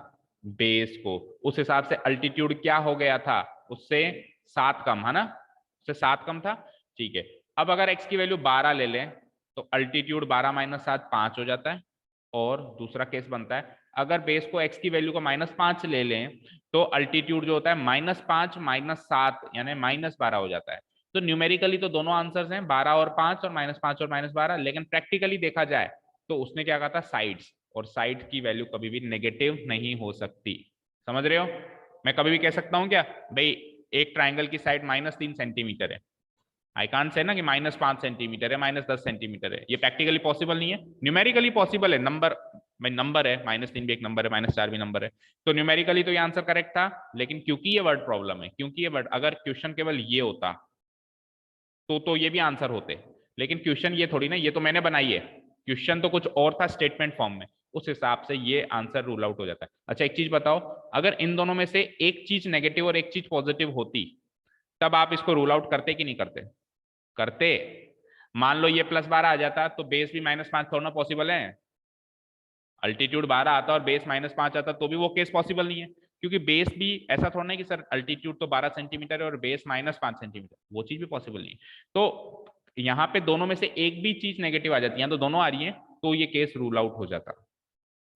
Speaker 1: बेस को। उस हिसाब से अल्टीट्यूड क्या हो गया था? उससे 7 कम, है ना, उससे 7 कम था। ठीक है, अब अगर x की वैल्यू 12 ले लें तो अल्टीट्यूड 12 माइनस 7 5 हो जाता है। और दूसरा केस बनता है, अगर बेस को x की वैल्यू को -5 ले लें तो अल्टीट्यूड जो होता है -5 माइनस 7 यानी -12 हो जाता है। तो न्यूमेरिकली तो दोनों आंसर्स हैं, 12 और 5 और -5 और -12, लेकिन प्रैक्टिकली देखा जाए तो उसने क्या कहा था? साइड्स, और साइड की वैल्यू कभी भी नेगेटिव नहीं हो सकती। समझ रहे हो? मैं कभी भी कह सकता हूं क्या भाई एक ट्राइंगल की साइड -3 सेंटीमीटर है, आई कांट से ना कि -5 सेंटीमीटर है, -10 सेंटीमीटर है। ये प्रैक्टिकली पॉसिबल नहीं है, न्यूमेरिकली पॉसिबल है। नंबर भाई नंबर है, -3 भी एक नंबर है, -4 भी नंबर है, तो न्यूमेरिकली तो ये आंसर करेक्ट था। लेकिन क्योंकि ये वर्ड प्रॉब्लम है, क्योंकि ये वर्ड, अगर क्वेश्चन केवल ये होता तो ये भी आंसर होते, लेकिन क्वेश्चन ये थोड़ी ना, ये तो मैंने बनाई है, क्वेश्चन तो कुछ और था स्टेटमेंट फॉर्म में, उस हिसाब से ये आंसर रूल आउट हो जाता है। अच्छा एक चीज बताओ, अगर इन दोनों में से एक चीज नेगेटिव और एक चीज पॉजिटिव होती तब आप इसको रूल आउट करते कि नहीं करते? करते। मान लो ये +12 आ जाता तो बेस भी -5 थोड़ा पॉसिबल है, अल्टीट्यूड 12 आता और बेस -5 आता तो भी वो केस पॉसिबल नहीं है, क्योंकि बेस भी ऐसा थोड़ा नहीं कि सर अल्टीट्यूड तो 12 सेंटीमीटर है और बेस -5 सेंटीमीटर, वो चीज भी पॉसिबल नहीं है। तो यहाँ पे दोनों में से एक भी चीज नेगेटिव आ जाती है, तो दोनों आ रही है तो ये केस रूल आउट हो जाता।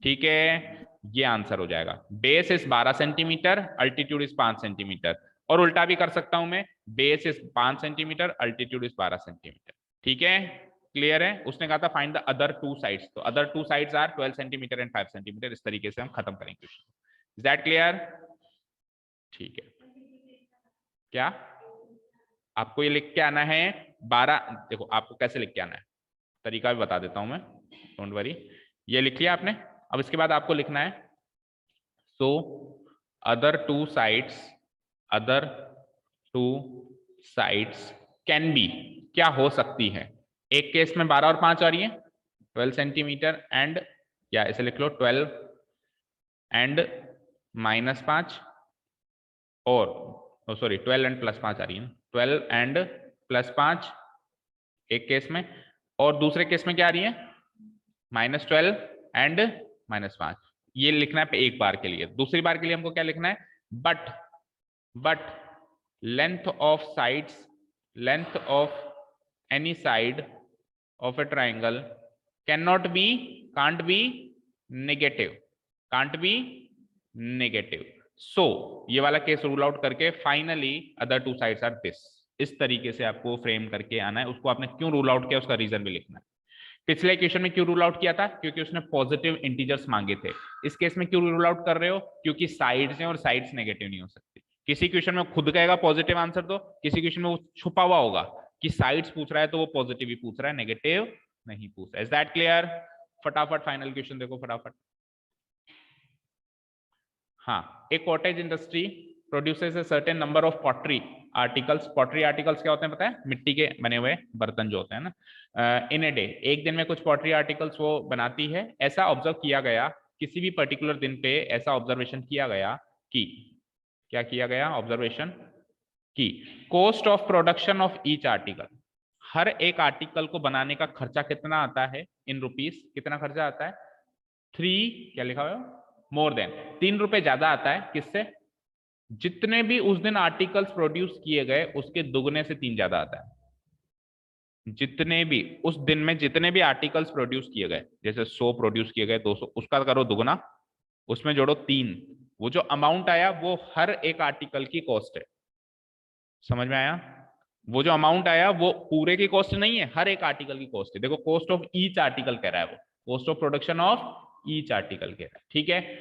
Speaker 1: ठीक है, ये आंसर हो जाएगा। Base is 12 centimetre, altitude is 5 centimetre, और उल्टा भी कर सकता हूं मैं, base is 5 centimetre, altitude is 12 centimetre. ठीक है, क्लियर है? उसने कहा था find the other two sides, तो other two sides are 12 centimetre and 5 centimetre. इस तरीके से हम खत्म करेंगे क्वेश्चन। Is that clear? ठीक है, क्या आपको ये लिख के आना है 12? देखो आपको कैसे लिख के आना है, तरीका भी बता देता हूं मैं, डोंट वरी। ये लिख लिया आपने, अब इसके बाद आपको लिखना है so other two sides can be, क्या हो सकती है। एक केस में 12 और 5 आ रही है, 12 सेंटीमीटर एंड, या इसे लिख लो 12 एंड -5, और सॉरी 12 एंड +5 आ रही है, 12 एंड +5 एक केस में, और दूसरे केस में क्या आ रही है? -12 एंड -5। ये लिखना है एक बार के लिए। दूसरी बार के लिए हमको क्या लिखना है? But length of sides, length of any side of a triangle cannot be, can't be negative, can't be negative. So ये वाला केस रूल आउट करके finally other two sides are this, इस तरीके से आपको फ्रेम करके आना है। उसको आपने क्यों रूल आउट किया उसका रीजन भी लिखना है। पिछले क्वेश्चन में क्यों रूल आउट किया था, क्योंकि उसने पॉजिटिव इंटीजर्स मांगे थे। इस केस में क्यों रूल आउट कर रहे हो, क्योंकि साइड्स हैं और साइड्स नेगेटिव नहीं हो सकती। किसी क्वेश्चन में खुद कहेगा पॉजिटिव आंसर दो, किसी क्वेश्चन में वो छुपा हुआ होगा कि साइड्स पूछ रहा है तो वो पॉजिटिव ही पूछ रहा है, नेगेटिव नहीं पूछ रहा है। Is that clear? फटाफट फाइनल क्वेश्चन देखो फटाफट। हाँ, एक cottage industry produces a certain number of pottery articles. Pottery articles क्या होते हैं पता है? मिट्टी के बने हुए बर्तन जो होते हैं ना। इन ए डे, एक दिन में कुछ पॉटरी आर्टिकल्स वो बनाती है। ऐसा ऑब्जर्व किया गया, किसी भी पर्टिकुलर दिन पे ऐसा ऑब्जर्वेशन किया गया कि, क्या किया गया ऑब्जर्वेशन कि cost of production of each article, हर एक आर्टिकल को बनाने का खर्चा कितना आता है इन रुपीस, कितना खर्चा आता है? 3, क्या लिखा हुआ है? मोर देन, 3 रुपए ज्यादा आता है। किससे? जितने भी उस दिन आर्टिकल्स प्रोड्यूस किए गए उसके दुगने से 3 ज्यादा आता है। जितने भी उस दिन में जितने भी आर्टिकल्स प्रोड्यूस किए गए, जैसे 100 प्रोड्यूस किए गए, 200, उसका करो दुगना, उसमें जोड़ो 3, वो जो अमाउंट आया वो हर एक आर्टिकल की कॉस्ट है। समझ में आया? वो जो अमाउंट आया वो पूरे की कॉस्ट नहीं है, हर एक आर्टिकल की कॉस्ट है। देखो कॉस्ट ऑफ ईच आर्टिकल कह रहा है, वो cost of production of each article कह रहा है। ठीक है,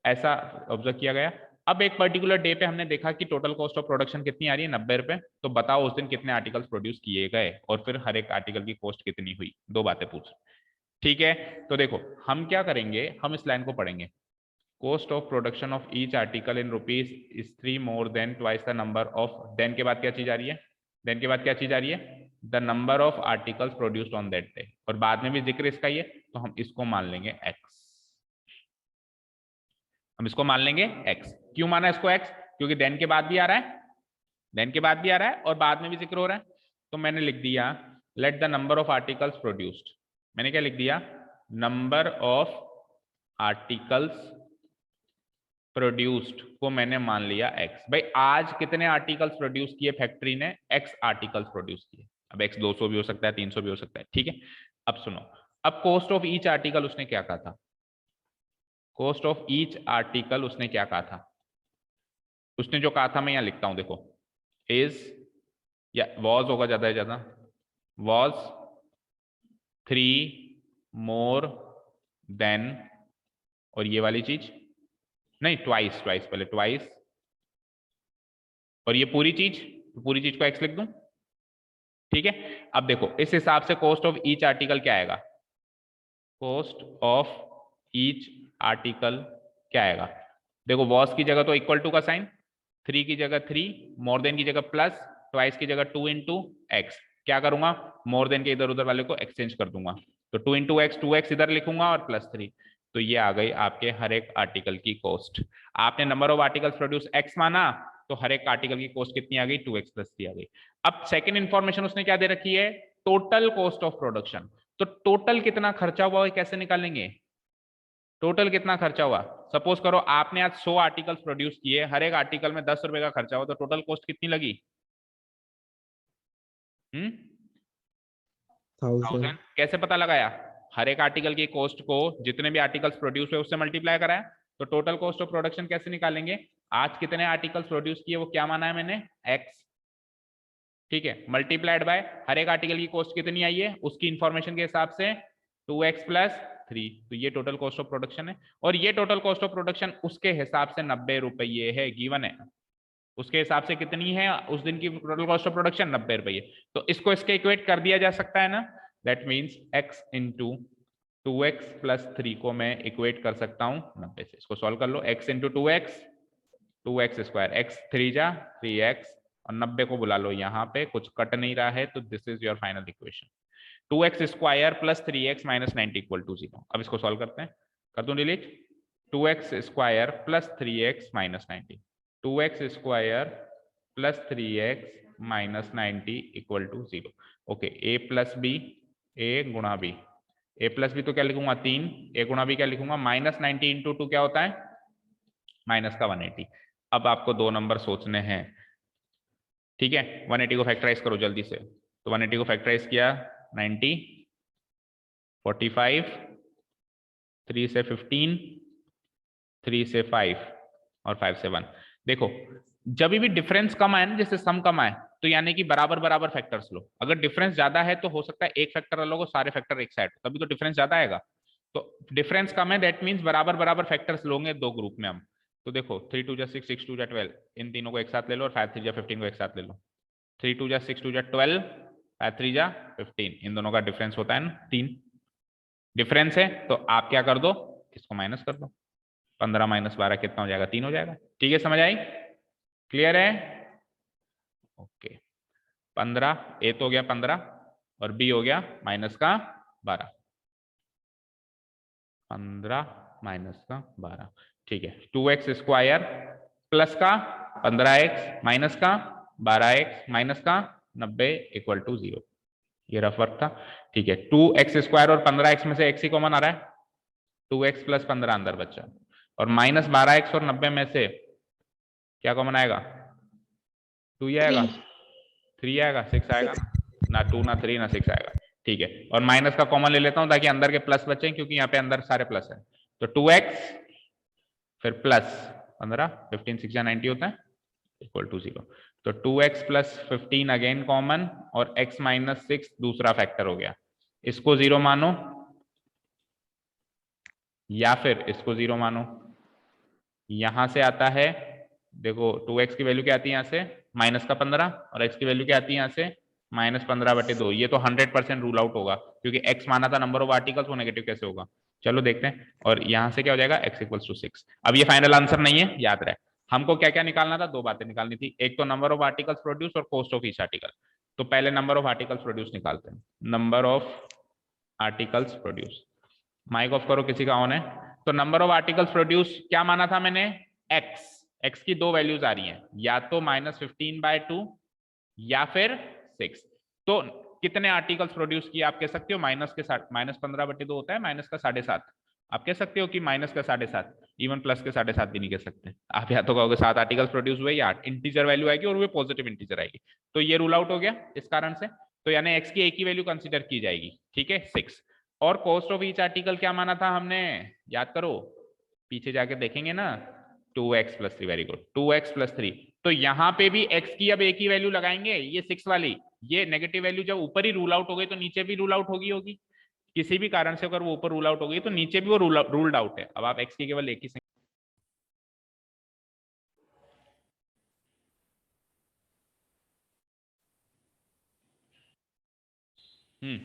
Speaker 1: ऐसा ऑब्जर्व किया गया। अब एक पर्टिकुलर डे पे हमने देखा कि टोटल कॉस्ट ऑफ प्रोडक्शन कितनी आ रही है, 90 रुपए। तो बताओ उस दिन कितने आर्टिकल्स प्रोड्यूस किए गए और फिर हर एक आर्टिकल की कॉस्ट कितनी हुई। 2 बातें पूछ। ठीक है, तो देखो हम क्या करेंगे, हम इस लाइन को पढ़ेंगे। Cost of production of each article in rupees is 3 more than twice the number of, then के बाद क्या चीज आ रही है, देन के बाद क्या चीज आ रही है? The number of articles produced on that day. और बाद में भी जिक्र इसका ही है, तो हम इसको मान लेंगे x। हम इसको मान लेंगे x। क्यों माना इसको x? क्योंकि देन के बाद भी आ रहा है, देन के बाद भी आ रहा है और बाद में भी जिक्र हो रहा है। तो मैंने लिख दिया let the number of articles produced. मैंने क्या लिख दिया? नंबर ऑफ आर्टिकल्स प्रोड्यूस्ड को मैंने मान लिया x। भाई आज कितने आर्टिकल्स प्रोड्यूस किए फैक्ट्री ने? x आर्टिकल्स प्रोड्यूस किए। अब x 200 भी हो सकता है, 300 भी हो सकता है। ठीक है, अब सुनो, अब कॉस्ट ऑफ ईच आर्टिकल उसने क्या कहा था? कॉस्ट ऑफ ईच आर्टिकल उसने क्या कहा था? उसने जो कहा था मैं यहां लिखता हूं, देखो, इज या वॉज होगा ज्यादा से ज्यादा, वॉज 3 मोर देन, और ये वाली चीज नहीं, ट्वाइस, ट्वाइस पहले, ट्वाइस, और ये पूरी चीज, पूरी चीज को x लिख दूं। ठीक है, अब देखो इस हिसाब से कॉस्ट ऑफ ईच आर्टिकल क्या आएगा? कॉस्ट ऑफ ईच आर्टिकल क्या आएगा? देखो वॉस की जगह तो इक्वल टू का साइन, 3 की जगह 3, मोर देन की जगह प्लस, ट्वाइस की जगह 2 इंटू एक्स। क्या करूंगा? मोर देन के इधर उधर वाले को एक्सचेंज कर दूंगा, तो 2 इंटू एक्स, 2x इधर लिखूंगा और प्लस 3। तो ये आ गई आपके हर एक आर्टिकल की कॉस्ट। आपने number of articles produce x माना, तो हर एक आर्टिकल की कॉस्ट कितनी आ गई? 2x प्लस 3 आ गई। अब सेकंड इंफॉर्मेशन उसने क्या दे रखी है? Total cost of production. तो टोटल कितना खर्चा हुआ है कैसे निकालेंगे? टोटल कितना खर्चा हुआ? सपोज करो आपने आज 100 आर्टिकल्स प्रोड्यूस किए, हर एक आर्टिकल में 10 रुपए का खर्चा हुआ, तो टोटल कॉस्ट कितनी लगी? 1000। कैसे पता लगाया? हर एक आर्टिकल की कॉस्ट को जितने भी आर्टिकल्स प्रोड्यूस हुए उससे मल्टीप्लाई कराया। तो टोटल कॉस्ट ऑफ प्रोडक्शन कैसे निकालेंगे? आज कितने आर्टिकल्स प्रोड्यूस किए वो क्या माना है मैंने? x। ठीक है, मल्टीप्लाइड बाय हर एक आर्टिकल की कॉस्ट कितनी आई है उसकी इंफॉर्मेशन के हिसाब से 2x प्लस 3। तो ये टोटल कॉस्ट ऑफ प्रोडक्शन है, और ये टोटल कॉस्ट ऑफ प्रोडक्शन उसके हिसाब से 90 रुपये है, गिवन है। उसके हिसाब से कितनी है उस दिन की टोटल कॉस्ट ऑफ प्रोडक्शन? 90 रुपये। तो इसको इसके इक्वेट कर दिया जा सकता है ना, that means x into 2x plus 3 को मैं इक्वेट कर सकता हूं 90 से। इसको सॉल्व कर लो, x into 2x square, x 3 जा 3x, और 90 को बुला लो यहाँ पे, कुछ कट नहीं रहा है, तो this is your final equation. 2x square plus 3x minus 90 equal to 0। अब इसको सॉल्व करते हैं, कर दूं delete. 2x square plus 3x minus 90, 2x square plus 3x minus 90 equal to 0। Okay, a plus b, a गुणा b, a plus b तो क्या लिखूंगा 3, a गुणा बी क्या लिखूंगा माइनस 90 इंटू 2 क्या होता है? माइनस का 180। अब आपको 2 नंबर सोचने हैं, ठीक है, 180 को फैक्टराइज करो जल्दी से। तो 180 को फैक्टराइज किया 90, 45, 3 से 15, 3 से 5 और 5 से 1। देखो जब भी डिफरेंस कम आए ना, जैसे सम कम आए, तो यानी कि बराबर बराबर फैक्टर्स लो। अगर डिफरेंस ज्यादा है तो हो सकता है एक फैक्टर अलग हो, सारे फैक्टर एक साइड, तभी तो डिफरेंस ज्यादा आएगा। तो डिफरेंस कम है, दैट मीन्स बराबर बराबर फैक्टर्स लोगे दो ग्रुप में हम। तो देखो 3 2 जा 6, 6 2 जा 12, इन तीनों को एक साथ ले लो, और 5 3 जा 15 को एक साथ ले लो। 3 2 जा 6 2 जा 12, 5 3 जा 15, इन दोनों का डिफरेंस होता है ना 3। डिफरेंस है तो आप क्या कर दो, इसको माइनस कर दो। 15 माइनस 12 कितना हो जाएगा, 3 हो जाएगा। ठीक है, समझ आई, क्लियर है? ओके, 15 ए तो हो गया 15 और बी हो गया माइनस का 12, 15 माइनस का 12। ठीक है, 2x स्क्वायर प्लस का 15x माइनस का 12x माइनस का 90 इक्वल टू 0। ये रफ वर्क था। ठीक है, 2x स्क्वायर और 15x में से x ही कॉमन आ रहा है, 2x प्लस 15 अंदर बच्चा, और माइनस 12x और 90 में से क्या कॉमन आएगा, 2 ही आएगा, 3 आएगा, 6 आएगा ना, 2 ना 3 ना 6 आएगा। ठीक है, और माइनस का कॉमन ले लेता हूं ताकि अंदर के प्लस बचे, क्योंकि यहाँ पे अंदर सारे प्लस है। तो 2x फिर प्लस 15, 15 6 या 90 होता है, इक्वल टू 0। तो 2x प्लस 15 अगेन कॉमन, और x माइनस 6 दूसरा फैक्टर हो गया। इसको 0 मानो या फिर इसको 0 मानो। यहां से आता है, देखो 2x की वैल्यू क्या आती है यहाँ से, माइनस का 15, और x की वैल्यू क्या आती है यहाँ से, माइनस 15/2। ये तो 100% रूल आउट होगा, क्योंकि x माना था नंबर ऑफ आर्टिकल्स, वो नेगेटिव कैसे होगा। चलो देखते हैं, और यहां से क्या हो जाएगा, x इक्वल्स टू 6। अब ये फाइनल आंसर नहीं है, याद रहे हमको क्या क्या निकालना था, दो बातें निकालनी थी, एक तो नंबर ऑफ आर्टिकल्स प्रोड्यूस और कॉस्ट ऑफ ईच आर्टिकल। तो पहले नंबर ऑफ आर्टिकल्स प्रोड्यूस निकालते हैं। Number of articles produce, mic off करो किसी का ऑन है। तो नंबर ऑफ आर्टिकल्स प्रोड्यूस क्या माना था मैंने, x की दो वैल्यूज आ रही हैं, या तो -15/2 या फिर 6। तो कितने आर्टिकल्स प्रोड्यूस किए आप कह सकते हो, -15/2 होता है, माइनस का 7.5। आप कह सकते हो कि माइनस का 7.5, इवन प्लस के 7.5 भी नहीं कह सकते आप, या तो कहोगे 7 आर्टिकल्स प्रोड्यूस हुए, या 8 इंटीजर वैल्यू आएगी और वो पॉजिटिव इंटीजर आएगी। तो ये रूल आउट हो गया इस कारण से। तो यानी x की एक ही वैल्यू कंसिडर की जाएगी, ठीक है 6। और कॉस्ट ऑफ ईच आर्टिकल क्या माना था हमने, याद करो, पीछे जाके देखेंगे ना, 2x plus 3, very good, 2x plus 3। तो यहाँ पे भी x की अब एक ही वैल्यू लगाएंगे, ये 6 वाली, ये नेगेटिव वैल्यू जब ऊपर ही रूल आउट हो गई तो नीचे भी रूल आउट होगी। किसी भी कारण से अगर वो ऊपर रूल आउट हो गई तो नीचे भी वो रूल्ड आउट है। अब आप x की केवल एक ही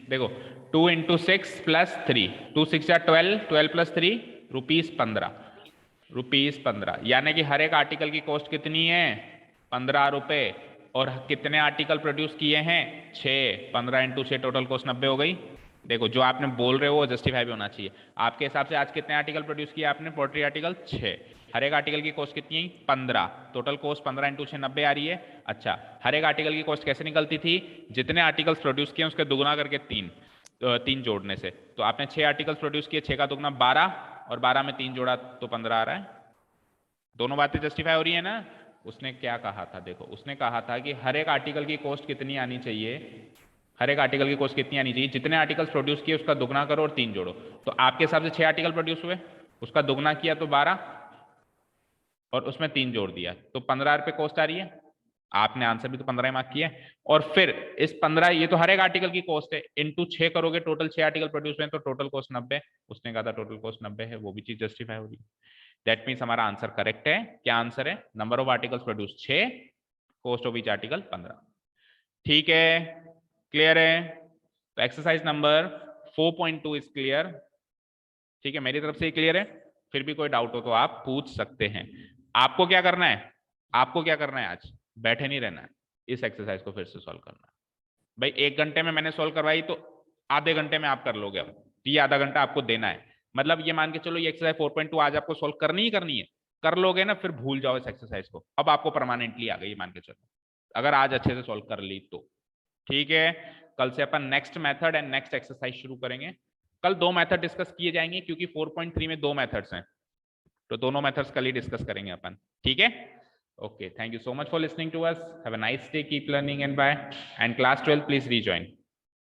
Speaker 1: देखो 2 इंटू 6 प्लस 3, 2 6 या 12, 12 प्लस 3 ₹15, ₹15। यानी कि हर एक आर्टिकल की कॉस्ट कितनी है, 15 रुपए। और कितने आर्टिकल प्रोड्यूस किए हैं, 6, 15 इंटू 6 टोटल कॉस्ट 90 हो गई। देखो जो आपने बोल रहे हो वो जस्टिफाई भी होना चाहिए। आपके हिसाब से आज कितने आर्टिकल प्रोड्यूस किए आपने, पोल्ट्री आर्टिकल 6, हर एक आर्टिकल की कॉस्ट कितनी है, 15, टोटल कॉस्ट 15 इंटू 6 90 आ रही है। अच्छा, हर एक आर्टिकल की कॉस्ट कैसे निकलती थी, जितने आर्टिकल्स प्रोड्यूस किए उसके दुगुना करके 3 जोड़ने से। तो आपने 6 आर्टिकल्स प्रोड्यूस किए, 6 का दुगुना 12, और 12 में 3 जोड़ा तो 15 आ रहा है। दोनों बातें जस्टिफाई हो रही है ना। उसने क्या कहा था, देखो उसने कहा था कि हर एक आर्टिकल की कॉस्ट कितनी आनी चाहिए, हर एक आर्टिकल की कॉस्ट कितनी आनी चाहिए, जितने आर्टिकल्स प्रोड्यूस किए उसका दुगना करो और 3 जोड़ो। तो आपके हिसाब से 6 आर्टिकल प्रोड्यूस हुए, उसका दुगना किया तो 12, और उसमें 3 जोड़ दिया तो 15 रुपए कॉस्ट आ रही है। आपने आंसर भी तो 15 मार्क किया है। और फिर इस 15, ये तो हर एक आर्टिकल की कॉस्ट है, इंटू 6 करोगे, टोटल 6 आर्टिकल प्रोड्यूस हुए तो टोटल कॉस्ट 90। उसने कहा था टोटल कॉस्ट 90 है, वो भी चीज जस्टिफाई हो रही है। दैट मीन्स हमारा आंसर करेक्ट है। क्या आंसर है, number of articles produce 6, cost of each article 15। ठीक है, क्लियर है। तो एक्सरसाइज नंबर 4.2 इज क्लियर। ठीक है, मेरी तरफ से क्लियर है। फिर भी कोई डाउट हो तो आप पूछ सकते हैं। आपको क्या करना है, आपको क्या करना है, आज बैठे नहीं रहना है, इस एक्सरसाइज को फिर से सॉल्व करना है। भाई 1 घंटे में मैंने सॉल्व करवाई तो आधे घंटे में आप कर लोगे। अब ये आधा घंटा आपको देना है, मतलब ये मान के चलो ये एक्सरसाइज 4.2 आज आपको सॉल्व करनी ही करनी है। कर लोगे ना, फिर भूल जाओ इस एक्सरसाइज को। अब आपको परमानेंटली आ गई मान के चलो, अगर आज अच्छे से सॉल्व कर ली तो। ठीक है, कल से अपन next method and next exercise शुरू करेंगे। कल 2 मेथड डिस्कस किए जाएंगे, क्योंकि 4.3 में 2 मेथड्स हैं, तो दोनों मेथड्स कल ही डिस्कस करेंगे अपन। ठीक है, Okay, thank you so much for listening to us. Have a nice day, keep learning, and bye. And class 12, please rejoin.